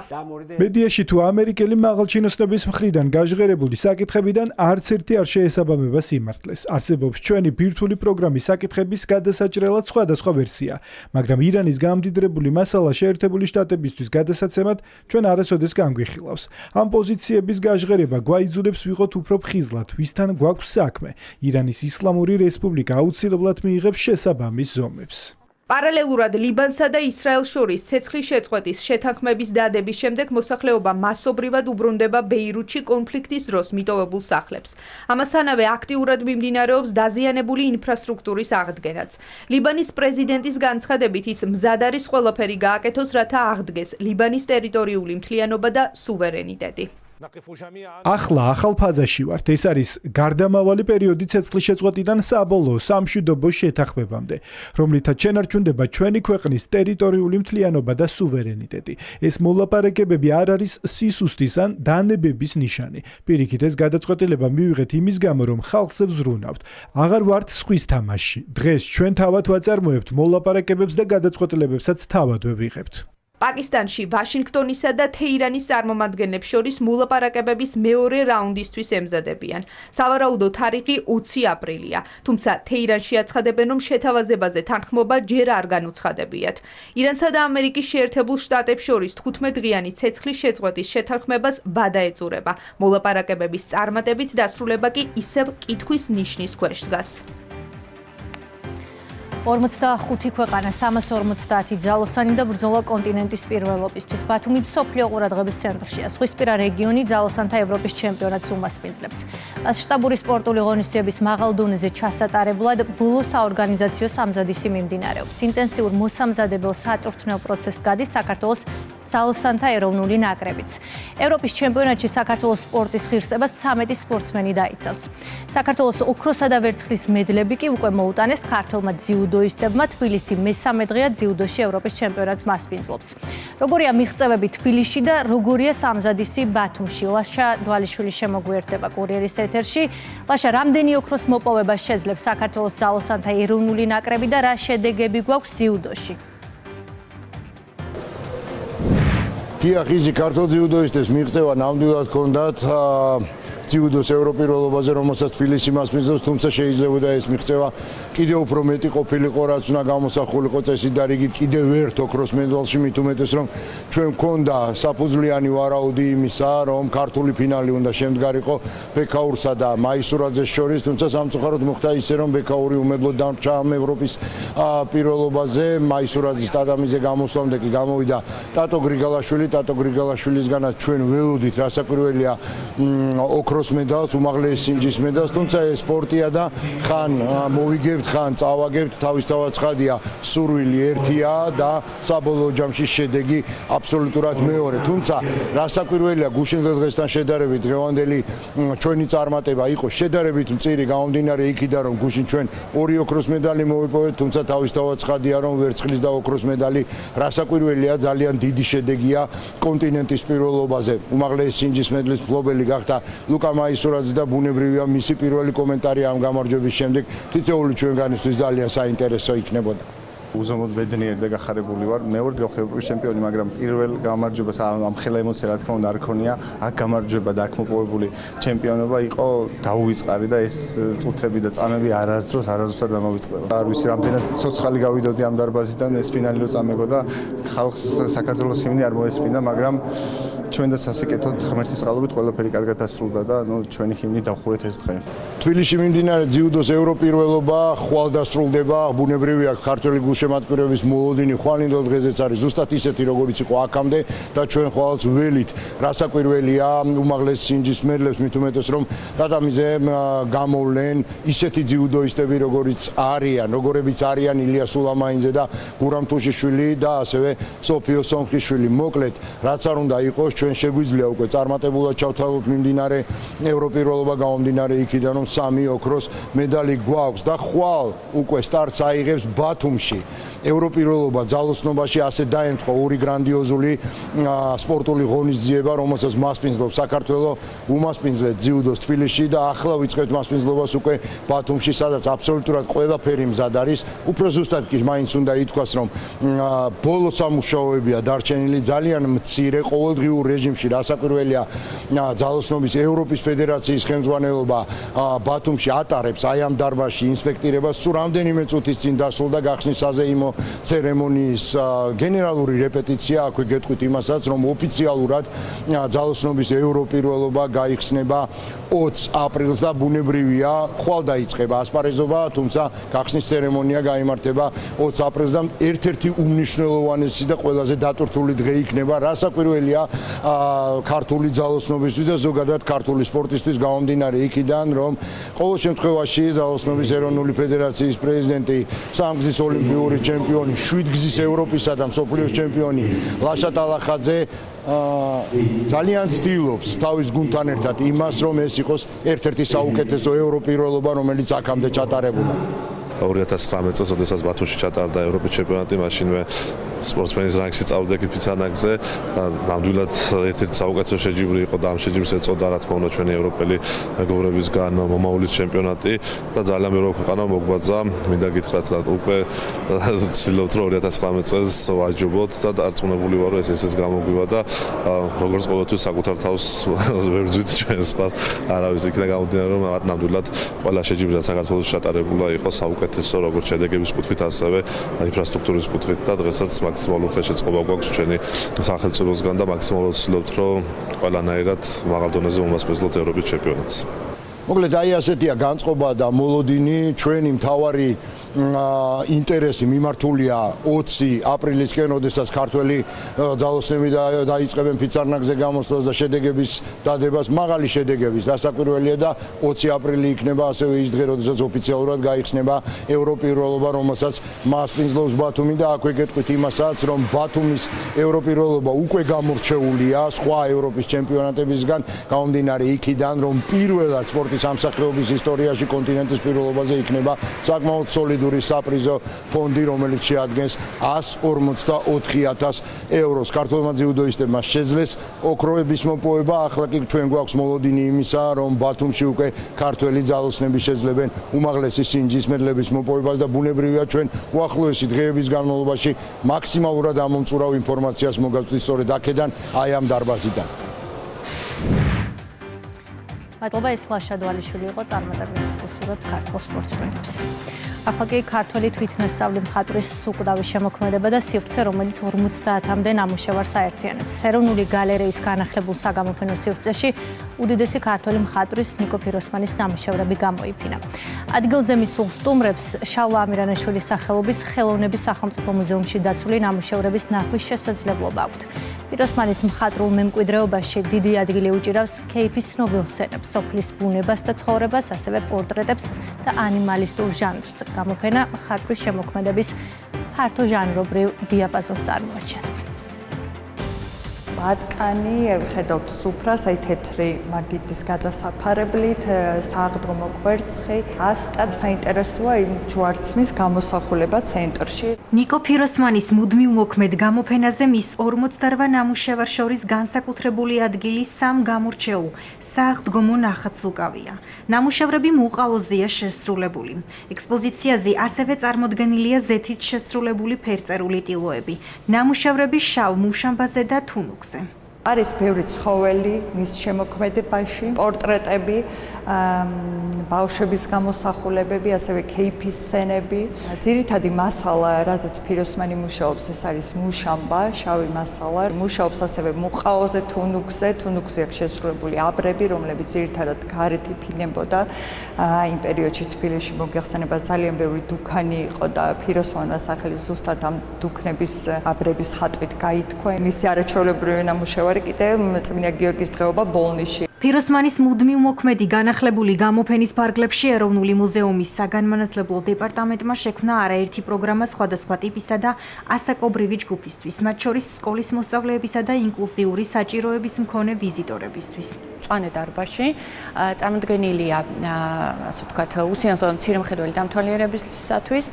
მედიაში თუ ამერიკელი მაღალჩინოსნების მხრიდან გაჟღერებული საკითხებიდან არც ერთი არ შეესაბამება სიმართლეს. არსებობს ჩვენი ბირთვული პროგრამის საკითხების გადასაჭრელად სხვადასხვა ვერსია, მაგრამ ირანის გამდიდრებული მასალა შეერთებული შტატებისთვის გადასაცემად ჩვენ არასოდეს განგვიხილავს. ამ პოზიციების გაჟღერება გვაიძულებს ვიყოთ უფრო ფხიზლად, ვისთან გვაქვს საქმე. ირანის ისლამური რესპუბლიკა აუცილებლად მიიღებს შესაბამის ზომებს. პარალელურად ლიბანსა და ისრაელს შორის ცეცხლის შეწყვეტის შეთანხმების დადების შემდეგ მოსახლეობა მასობრივად უბრუნდება ბეირუთში კონფლიქტის დროს მიტოვებულ სახლებს. ამასთანავე აქტიურად მიმდინარეობს დაზიანებული ინფრასტრუქტურის აღდგენაც. ლიბანის პრეზიდენტის განცხადებით ის მზად არის ყველაფერი გააკეთოს, რათა აღდგეს ლიბანის ტერიტორიული მთლიანობა და სუვერენიტეტი. ახლა ახალ ფაზაში ვართ. ეს არის გარდამავალი პერიოდი ცეცხლის შეწყვეტიდან საბოლოო სამშვიდობო შეთანხმებამდე, რომლითაც შენარჩუნდება ჩვენი ქვეყნის ტერიტორიული მთლიანობა და სუვერენიტეტი. ეს მოლაპარაკებები არ არის სისუსტის ან დანებების ნიშანი. პირიქით, ეს გადაწყვეტილება მივიღეთ იმის გამო, რომ ხალხს ვზრუნავთ. აღარ ვართ სხვის თამაშში. დღეს ჩვენ თავად ვაწარმოებთ მოლაპარაკებებს და გადაწყვეტილებებსაც თავად ვიღებთ. პაკისტანში ვაშინგტონისა და თეირანის წარმომადგენლებს შორის მოლაპარაკებების მეორე რაუნდისთვის ემზადებიან. სავარაუდო თარიღი 20 აპრილია, თუმცა თეირანში აცხადებენ, რომ შეთავაზებაზე თანხმობა ჯერ არ განუცხადებიათ. ირანსა და ამერიკის შეერთებულ შტატებს შორის 15-დღიანი ცეცხლის შეწყვეტის შეთანხმებას ვადა ეწურება. მოლაპარაკებების წარმატებით დასრულება კი ისევ კითხვის ნიშნის ქვეშ დგას. 45 ქვეყანა 350 ძალოსანი და ბრძოლა კონტინენტის პირველობისთვის. ბათუმი მსოფლიო ყურადღების ცენტრშია. ზღვისპირა რეგიონი ძალოსანთა ევროპის ჩემპიონატს უმასპინძლებს. მასშტაბური სპორტული ღონისძიების მაღალ დონეზე ჩასატარებლად ბოლო საორგანიზაციო სამზადისი მიმდინარეობს. ინტენსიურ მოსამზადებელ საწვრთნელ პროცესს გადის საქართველოს ძალოსანთა ეროვნული ნაკრებიც. ევროპის ჩემპიონატში საქართველოს სპორტის ღირსებას 13 სპორტსმენი დაიცავს. საქართველოს ოქროსა და ვერცხლის მედლები კი უკვე მოუტანეს ქართველმა ძიუდოისტებმა. თბილისი მესამე დღეა ძიუდოში ევროპის ჩემპიონატს მასპინძლობს. როგორია მიღწევები თბილისში და როგორია სამზადისი ბათუმში? ლაშა დვალიშვილი შემოგვიერთდება კურიერის ეთერში. ლაშა, რამდენი ოქროს მოპოვება შეძლებს საქართველოს ძალოსანთა ეროვნული ნაკრები და რა შედეგები გვაქვს ძიუდოში? ხიზი ქართულ ძიუდოისტებს მიღწევა ნამდვილად ჰქონდათ ძიუდოს ევროპირველობაზე, რომელსაც თბილისი მასპინძლობს, თუმცა შეიძლებოდა ეს მიღწევა კიდევ უფრო მეტი ყოფილიყო, რაც უნდა გამოსახულიყო წესით და რიგით კიდევ ერთ ოქროს მედალში, მით უმეტეს რომ ჩვენ მქონდა საფუძვლიანი ვარაუდი იმისა, რომ ქართული ფინალი უნდა შემდგარიყო ბექაურსა და მაისურაძეს შორის, თუმცა სამწუხაროდ მოხდა ისე, რომ ბექაური უმედლოდ დამრჩა ამ ევროპის პირველობაზე. მაისურაძის ტატამიზე გამოსვლამდე კი გამოვიდა ტატო გრიგალაშვილი. ტატო გრიგალაშვილისგანაც ჩვენ ველოდით, რასაკვირველია, ოქროს მედალს, უმაღლესი სინჯის მედალს, თუმცა ეს სპორტია და ხან მოვიგებთ, ხან წავაგებთ, თავისთავად ცხადია, სურვილი ერთია და საბოლოო ჯამში შედეგი აბსოლუტურად მეორე. თუმცა რასაკვირველია, გუშინ დღესთან შედარებით დღევანდელი ჩვენი წარმატება იყო შედარებით მწირი, გამომდინარე იქიდან, რომ გუშინ ჩვენ 2 ოქროს მედალი მოვიპოვეთ, თუმცა თავისთავად ცხადია, რომ ვერცხლის და ოქროს მედალი რასაკვირველია, ძალიან დიდი შედეგია კონტინენტის პირველობაზე. უმაღლესი სინჯის მედლის მფლობელი გახდა ლუკა მაისურაძე და ბუნებრივია მისი პირველი კომენტარი ამ გამარჯვების შემდეგ თითოეული ჩვენგანისთვის ძალიან საინტერესო იქნებოდა. უზომოდ ბედნიერი და გახარებული ვარ. მე ვარ ევროპის ჩემპიონი, მაგრამ პირველ გამარჯვებას ამ ხელა ემოცია რა თქმა უნდა არ ქონია. აქ გამარჯვება და აქ მოპოვებული ჩემპიონობა იყო დაუვიწყარი და ეს წუთები და წამები არასდროს არ დამოვიწყდება. არ ვიცი, რამდენად ცოცხალი გავიდოდი ამ დარბაზიდან, ეს ფინალი რო წამეგო და ხალხს საქართველოს ჰიმნი არ მოესმინა, მაგრამ ჩვენ და სასიკეთოდ ღმერთის წყალობით ყველაფერი კარგად დასრულდა და ჩვენი ჰიმნი დავხურეთ ეს დღე. თბილისში მიმდინარე ძიუდოს ევროპირველობა ხვალ დასრულდება. ბუნებრივია, ქართველი გულშემატკივრების მოლოდინი ხვალინდელ დღეზეც არის ზუსტად ისეთი, როგორიც იყო აქამდე და ჩვენ ხვალს ველით. რასაკვირველია, უმაღლესი სინჯის მედლებს მით უმეტეს, რომ ტატამიზე გამოვლენ ისეთი ძიუდოისტები, როგორებიც არიან ილია სულამაინძე და გურამ თუშიშვილი და ასევე სოფიო სომხიშვილი. მოკლედ, რაც არ უნდა იყოს, ჩვენ შეგვიძლია უკვე წარმატებულად ჩავთვალოთ მიმდინარე ევროპირველობა, გამომდინარე იქიდან, რომ 3 ოქროს მედალი გვაქვს და ხვალ უკვე სტარტს აიღებს ბათუმში. ევროპირველობა ძალოსნობაში ასე დაემთხვა 2 გრანდიოზული სპორტული ღონისძიება, რომელსაც მასპინძლობს საქართველოს უმასპინძლეთ ძიუდოს თბილისში და ახლა ვიწყებთ მასპინძლობას უკვე ბათუმში, სადაც აბსოლუტურად ყველაფერი მზად არის. უფრო ზუსტად კი მაინც უნდა ითქვას, რომ ბოლო სამუშაოებია დარჩენილი ძალიან მცირე ყოველდღიურ ოპერატიულ რეჟიმში რასაკვირველია ძალოსნობის ევროპის ფედერაციის ხელმძღვანელობა ბათუმში ატარებს აი ამ დარბაზში ინსპექტირებას. სულ რამდენიმე წუთის წინ დასრულდა გახსნის საზეიმო ცერემონიის გენერალური რეპეტიცია. აქვე გეტყვით იმასაც, რომ ოფიციალურად ძალოსნობის ევროპირველობა გაიხსნება 20 აპრილს და ბუნებრივია, ხვალ დაიწყება ასპარეზობა, თუმცა გახსნის ცერემონია გაიმართება 20 აპრილს და ერთ-ერთი უმნიშვნელოვანესი და ყველაზე დატვირთული დღე იქნება, რასაკვირველია ქართული ძალოსნობისთვის და ზოგადად ქართული სპორტისთვის გამომდინარე იქიდან, რომ ყოველ შემთხვევაში ძალოსნობის ეროვნული ფედერაციის პრეზიდენტი, სამგზის ოლიმპიური ჩემპიონი, 7 გზის ევროპისა და მსოფლიოს ჩემპიონი ლაშა ტალახაძე ძალიან ცდილობს თავის გუნდთან ერთად იმას, რომ ეს იყოს ერთ-ერთი საუკეთესო ევროპირველობა, რომელიც აქამდე ჩატარებულა. 2019 წელს, როდესაც ბათუმში ჩატარდა ევროპის ჩემპიონატი, მაშინვე სპორტსმენის რანგში წავდექი ფიცანაკზე და ნამდვილად ერთ-ერთი საუკეთესო შეჯიბრი იყო და ამ შეჯიბრს ეწოდა, რა თქმა უნდა, ჩვენი ევროპელი მეგობრებისგან მომავლის ჩემპიონატი და ძალიან ბევრი ქვეყანა მოგვაძა. მინდა გითხრათ, უკვე ვცდილობთ, რომ 2019 წელს ვაჯობოთ და დარწმუნებული ვარ, რომ ეს გამოგვივა და როგორც ყოველთვის საკუთარ თავს ვერ ვძვით ჩვენ სხვა არავის იქნება გამომდინარე, რომ ნამდვილად ყველა შეჯიბრი რაც საქართველოს ჩატარებულა იყო საუკეთესო, როგორც შედეგების კუთხით, ასევე ინფრასტრუქტურის კუთხით და დღესაც მაქსიმალურ ხელშეწყობა გვაქვს ჩვენი სახელმწიფოსგან და მაქსიმალურად ვცდილობთ, რომ ყველანაირად მაღალ დონეზე უმასპინძლოთ ევროპის ჩემპიონატს. მოკლედ აი ასეთია განწყობა და მოლოდინი. ჩვენი მთავარი ინტერესი მიმართულია 20 აპრილისკენ, როდესაც ქართველი ძალოსნები დაიწყებენ ფიცარნაკზე გამოსვლას და შედეგების დადებას, მაღალი შედეგების. რასაკვირველია და 20 აპრილი იქნება ასევე ის დღე, როდესაც ოფიციალურად გაიხსნება ევროპირველობა, რომელსაც მასპინძლობს ბათუმი და აქვე გეტყვით იმასაც, რომ ბათუმის ევროპირველობა უკვე გამორჩეულია სხვა ევროპის ჩემპიონატებისგან, გამომდინარე იქიდან, რომ პირველად სპორტის სამსახიობის ისტორიაში კონტინენტის პირველობაზე იქნება საკმაოდ სოლიდური საპრიზო ფონდი, რომელიც შეადგენს 154,000 ევროს. ქართველმა ძიუდოისტებმა შეძლეს ოქროების მოპოვება, ახლა კი ჩვენ გვაქვს მოლოდინი იმისა, რომ ბათუმში უკვე ქართველი ძალოსნები შეძლებენ უმაღლესი სინჯის მედლების მოპოვებას და ბუნებრივია ჩვენ უახლოესი დღეების განმავლობაში მაქსიმალურად ამომწურავ ინფორმაციას მოგაწვით სწორედ აქედან, აი ამ დარბაზიდან. მადლობა, ეს ლაშა დვალიშვილი იყო, წარმატებებს ვუსურვებთ ქართულ სპორტსმენებს. ახლა კი ქართველი თვითნასწავლი მხატვრის უკვდავი შემოქმედება და სივრცე, რომელიც 50-მდე ნამუშევარს აერთიანებს. ეროვნული გალერეის განახლებულ საგამოფენო სივრცეში უდიდესი ქართველი მხატვრის ნიკო ფიროსმანის ნამუშევრები გამოიფინა. ადგილზე მისულ სტუმრებს შავლა ამირანაშვილის სახელობის ხელოვნების სახელმწიფო მუზეუმში დაცული ნამუშევრების ნახვის შესაძლებლობა აქვთ. ფიროსმანის მხატვრულ მემკვიდრეობაში დიდი ადგილი უჭირავს ქეიფის ცნობილ სცენებს, სოფლის ბუნებას და ცხოვრებას, ასევე პორტრეტებს და ანიმალისტურ ჟანრს. გამოფენა მხატვრის შემოქმედების ფართო ჟანრობრივ დიაპაზონს წარმოაჩენს. მათკანი ხედავთ სუფრას, აი თეთრი მაგიდის გადასაფარებლით, სააღდგომო კვერცხი, ასკად საინტერესოა იმ ჯვარცმის გამოსახულება ცენტრში. ნიკო ფიროსმანის მუდმივ მოქმედ გამოფენაზე მის 48 ნამუშევარ შორის განსაკუთრებული ადგილი სამ გამორჩეულ სააღდგომო ნახატს უკავია. ნამუშევრები მუყაოზეა შესრულებული. ექსპოზიციაზე ასევე წარმოდგენილია ზეთით შესრულებული ფერწერული ტილოები. ნამუშევრები შავ მუშამბაზე და თუნუქზე. არის ბევრი ცხოველი მის შემოქმედებაში, პორტრეტები, ბავშვების გამოსახულებები, ასევე ქეიფის სცენები. ძირითადი მასალა, რაზეც ფიროსმანი მუშაობს, ეს არის მუშამბა, შავი მასალა. მუშაობს ასევე მუყაოზე, თუნუქზე აქვს შესრულებული აბრები, რომლებიც ძირითადად გარეთ იფინებოდა. იმ პერიოდში თბილისში მოგეხსენება ძალიან ბევრი დუქანი იყო და ფიროსმანმა სახელი ზუსტად ამ დუქნების აბრების ხატვით გაითქვა. მისი არაჩვეულებრივი ნამუშევარი კიდევ წმინდა გიორგის დღეობა ბოლნისში. ფიროსმანის მუდმივ მოქმედი განახლებული გამოფენის ფარგლებში ეროვნული მუზეუმის საგანმანათლებლო დეპარტამენტმა შექმნა არაერთი პროგრამა სხვადასხვა ტიპისა და ასაკობრივი ჯგუფისთვის, მათ შორის სკოლის მოსწავლეებისა და ინკლუზიური საჭიროების მქონე ვიზიტორებისთვის. მწვანე დარბაზში წარმოდგენილია, ასე ვთქვათ, უსინათლო და მცირემხედველი დამთვალიერებისათვის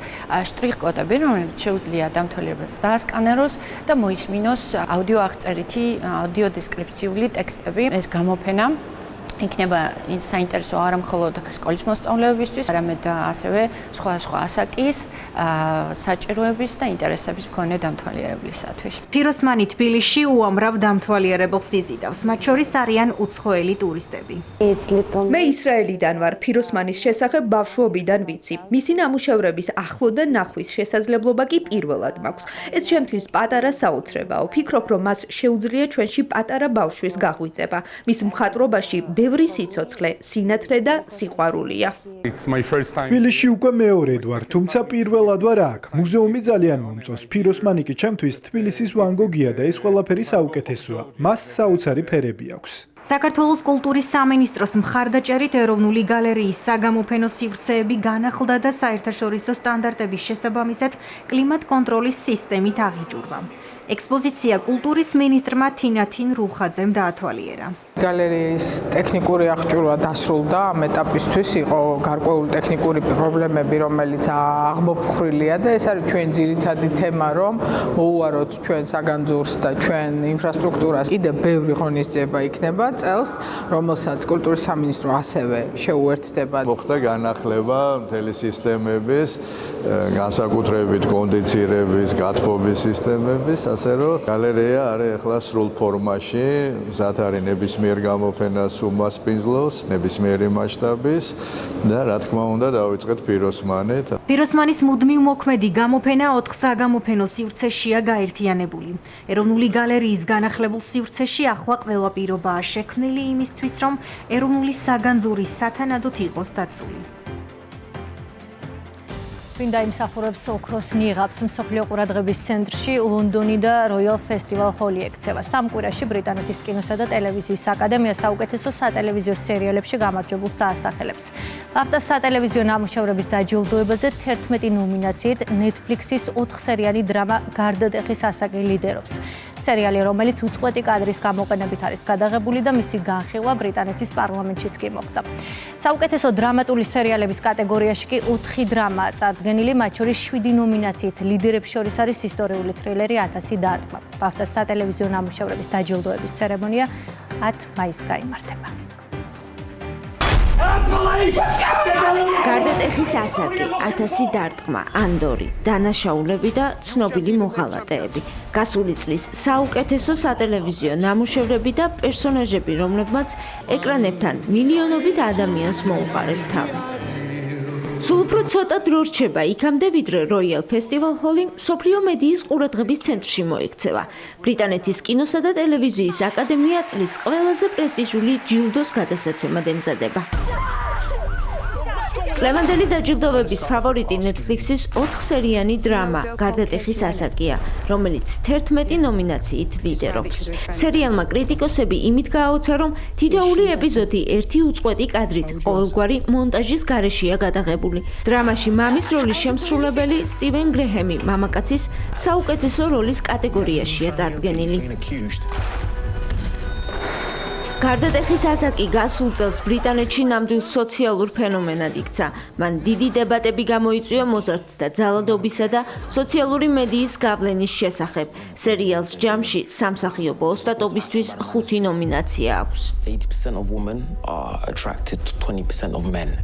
შტრიხ-კოდები, რომლებიც შეუძლია დამთვალიერებას დაასკანეროს და მოისმინოს აუდიო აღწერითი, აუდიო დესკრიფციული ტექსტები. ეს გამოფენა იქნება საინტერესო არა მხოლოდ სკოლის მოსწავლეებისთვის, არამედ ასევე სხვა ასაკის საჭიროების და ინტერესების მქონე დამთვალიერებლისათვის. ფიროსმანი თბილისში უამრავ დამთვალიერებელს იზიდავს, მათ შორის არიან უცხოელი ტურისტები. მე ისრაელიდან ვარ, ფიროსმანის შესახებ ბავშვობიდან ვიცი. მისი ნამუშევრების ახლოდან ნახვის შესაძლებლობა კი პირველად მაქვს. ეს ჩემთვის პატარა საოცრებაო. ფიქრობ, რომ მას შეუძლია ჩვენში პატარა ბავშვის გაღვიძება. მის მხატვრობაში ბევრი სიცოცხლე, სინათლე და სიყვარულია. თბილისში უკვე მეორედ ვარ, თუმცა პირველად ვარ აქ. მუზეუმი ძალიან მომწონს. ფიროსმანი კი ჩემთვის თბილისის ვან გოგია და ეს ყველაფერი საუკეთესოა. მას საოცარი ფერები აქვს. საქართველოს კულტურის სამინისტროს მხარდაჭერით ეროვნული გალერეის საგამოფენო სივრცეები განახლდა და საერთაშორისო სტანდარტების შესაბამისად კლიმატ კონტროლის სისტემით აღიჭურვა. ექსპოზიცია კულტურის მინისტრმა თინათინ რუხაძემ დაათვალიერა. გალერეის ტექნიკური აღჭურვა დასრულდა ამ ეტაპისთვის, იყო გარკვეული ტექნიკური პრობლემები, რომელიც აღმოფხვრილია და ეს არის ჩვენ ძირითადი თემა, რომ მოუაროთ ჩვენ საგანძურს და ჩვენ ინფრასტრუქტურას. კიდევ ბევრი ღონისძიება იქნება წელს, რომელსაც კულტურის სამინისტრო ასევე შეუერთდება. მოხდა განახლება მთელი სისტემების, განსაკუთრებით კონდიცირების, გათბობის სისტემების, ასე რომ გალერეა არის ახლა სრულ ფორმაში, მზად არის ნებისმიერ გამოფენას უმასპინძლოს, ნებისმიერი მასშტაბის და რა თქმა უნდა დავიწყეთ ფიროსმანით. ფიროსმანის მუდმივ მოქმედი გამოფენა 4 საგამოფენო სივრცეშია გაერთიანებული. ეროვნული გალერეის განახლებულ სივრცეში ახლა ყველა პირობაა შექმნილი იმისთვის, რომ ეროვნული საგანძური სათანადოდ იყოს დაცული. მინდა იმსახურებს ოქროს ნიღაბს მსოფლიო ყურადღების ცენტრში ლონდონი და როიალ ფესტივალ ჰოლი ექცევა. სამკვირაში ბრიტანეთის კინოსა და ტელევიზიის აკადემია საუკეთესო სატელევიზიო სერიალებში გამარჯვებულს დაასახელებს. ბაფტას სატელევიზიო ნამუშევრების დაჯილდოებაზე 11 ნომინაციით Netflix-ის 4 სერიანი დრამა გარდატეხის ასაკი ლიდერობს. სერიალი, რომელიც უწყვეტი კადრის გამოყენებით არის გადაღებული და მისი განხილვა ბრიტანეთის პარლამენტშიც კი მოხდა. საუკეთესო დრამატული სერიალების კატეგორიაში კი 4 დრამაა წარდგენილი, მათ შორის 7 ნომინაციით ლიდერებს შორის არის ისტორიული თრილერი 1000 დარტყმა. ბაფტას სატელევიზიო ნამუშევრების დაჯილდოების ცერემონია 10 მაისს გაიმართება. გარდატეხის ასაკი, 1000 დარტყმა, ანდორი, დანაშაულები და ცნობილი მოღალატეები. გასული წლის საუკეთესო სატელევიზიო ნამუშევრები და პერსონაჟები, რომლებმაც ეკრანებთან მილიონობით ადამიანს მოუყარეს თავი. სულ უფრო ცოტა დრო რჩება იქამდე, ვიდრე როიალ ფესტივალ ჰოლი მსოფლიო მედიის ყურადღების ცენტრში მოექცევა. ბრიტანეთის კინოსა და ტელევიზიის აკადემია წლის ყველაზე პრესტიჟული ჯილდოს გადასაცემად ემზადება. წლევანდელი დაჯილდოების ფავორიტი Netflix-ის 4 სერიანი დრამა გარდატეხის ასაკია, რომელიც 11 ნომინაციით ლიდერობს. სერიალმა კრიტიკოსები იმით გააოცა, რომ თითოეული ეპიზოდი ერთი უწყვეტი კადრით ყოველგვარი მონტაჟის გარეშეა გადაღებული. დრამაში მამის როლის შემსრულებელი სტივენ გრეჰემი მამაკაცის საუკეთესო როლის კატეგორიაშია წარდგენილი. გარდატეხის ასაკი გასულ წელს ბრიტანეთში ნამდვილ სოციალურ ფენომენად იქცა. მან დიდი დებატები გამოიწვია მოზარდთა ძალადობისა და სოციალური მედიის გავლენის შესახებ. სერიალს ჯამში სამსახიობო ოსტატობისთვის 5 ნომინაცია აქვს. 80% of women are attracted to 20% of men.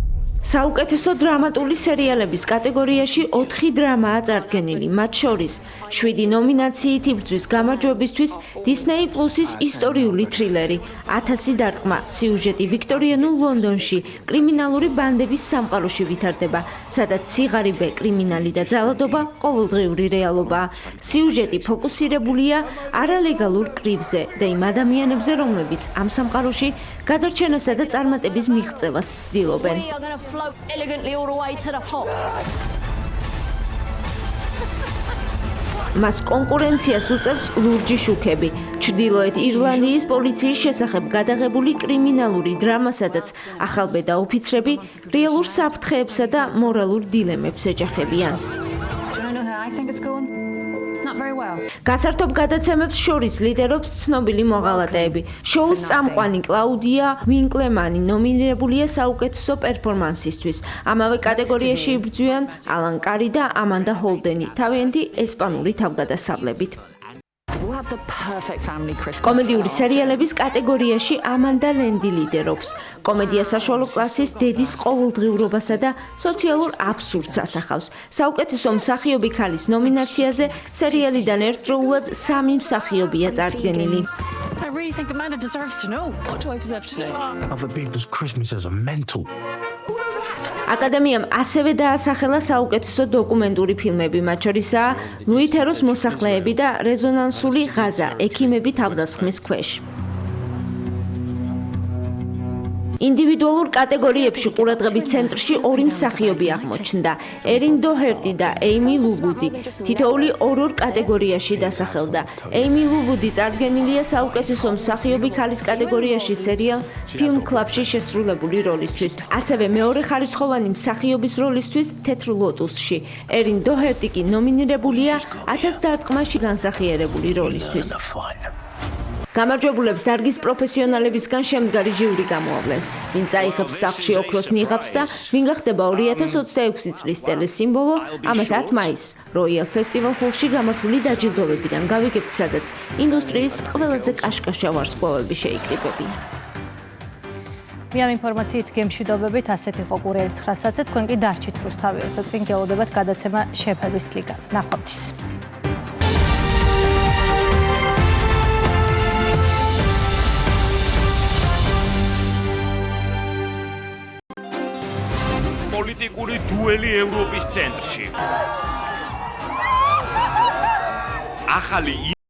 საუკეთესო დრამატული სერიალების კატეგორიაში 4 დრამაა წარდგენილი, მათ შორის 7 ნომინაციით იბრძვის გამარჯვებისთვის Disney Plus-ის ისტორიული თრილერი 1000 დარტყმა. სიუჟეტი ვიქტორიანულ ლონდონში კრიმინალური ბანდების სამყაროში ვითარდება, სადაც სიღარიბე, კრიმინალი და ძალადობა ყოველდღიური რეალობაა. სიუჟეტი ფოკუსირებულია არალეგალურ კრივზე და იმ ადამიანებზე, რომლებიც ამ სამყაროში გადარჩენასა და წარმატების მიღწევას ცდილობენ. Float elegantly all the way to the top. მას კონკურენციას უწევს ლურჯი შუქები. ჩრდილოეთ ირლანდიის პოლიციის შესახებ გადაღებული კრიმინალური დრამა, სადაც ახალბედა ოფიცრები რეალურ საფრთხეებსა და მორალურ დილემებს ეჯახებიან. გასართობ გადაცემებს შორის ლიდერობს ცნობილი მოღალატეები. შოუს წამყვანი კლაუდია ვინკლემანი ნომინირებულია საუკეთესო პერფორმანსისთვის. ამავე კატეგორიაში იბრძვიან ალან კარი და ამანდა ჰოლდენი, თავიანთი ესპანური თავგადასავლებით. კომედიური სერიალების კატეგორიაში ამანდა ლენდი ლიდერობს. კომედია საშუალო კლასის დედის ყოველდღიურობასა და სოციალურ აბსურდს ასახავს. საუკეთესო მსახიობი ქალის ნომინაციაზე სერიალიდან ერთდროულად 3 მსახიობია წარდგენილი. I really think Amanda deserves to know. What do I deserve to know? Other people's Christmases are mental. აკადემიამ ასევე დაასახელა საუკეთესო დოკუმენტური ფილმები, მათ შორისაა ლუი თეროს მოსახლეები და რეზონანსული ღაზა, ექიმები თავდასხმის ქვეშ. ინდივიდუალურ კატეგორიებში ყურადღების ცენტრში 2 მსახიობი აღმოჩნდა: ერინ დოჰერტი და ეიმი ლუვუდი. თითოეული 2 კატეგორიაში დასახელდა. ეიმი ლუვუდი წარდგენილია საუკეთესო მსახიობი ქალის კატეგორიაში სერიალ ფილმ კლუბში შესრულებული როლისთვის. ასევე მეორე ხარისხოვანი მსახიობის როლისთვის თეთრ ლოტუსში. ერინ დოჰერტი კი ნომინირებულია 1000 დარტყმაში განსახიერებული როლისთვის. გამარჯვებულებს დარგის პროფესიონალებისგან შემდგარი ჟიური გამოავლენს. ვინ წაიღებს სახლში ოქროს ნიღაბს და ვინ გახდება 2026 წლის ტელესიმბოლო, ამას 10 მაისს როიალ ფესტივალ ჰოლში გამართული დაჯილდოვებიდან გავიგებთ, სადაც ინდუსტრიის ყველაზე კაშკაშა ვარსკვლავები შეიკრიბებიან. მე ამ ინფორმაციით გემშვიდობებით, ასეთ იყო კურიერი 9-ზე, თქვენ კი დარჩით რუსთავიას და წინ გელოდებათ გადაცემა შეფების ლიგა. ნახვამდის. პოლიტიკური დუელი ევროპის ცენტრში. ახალი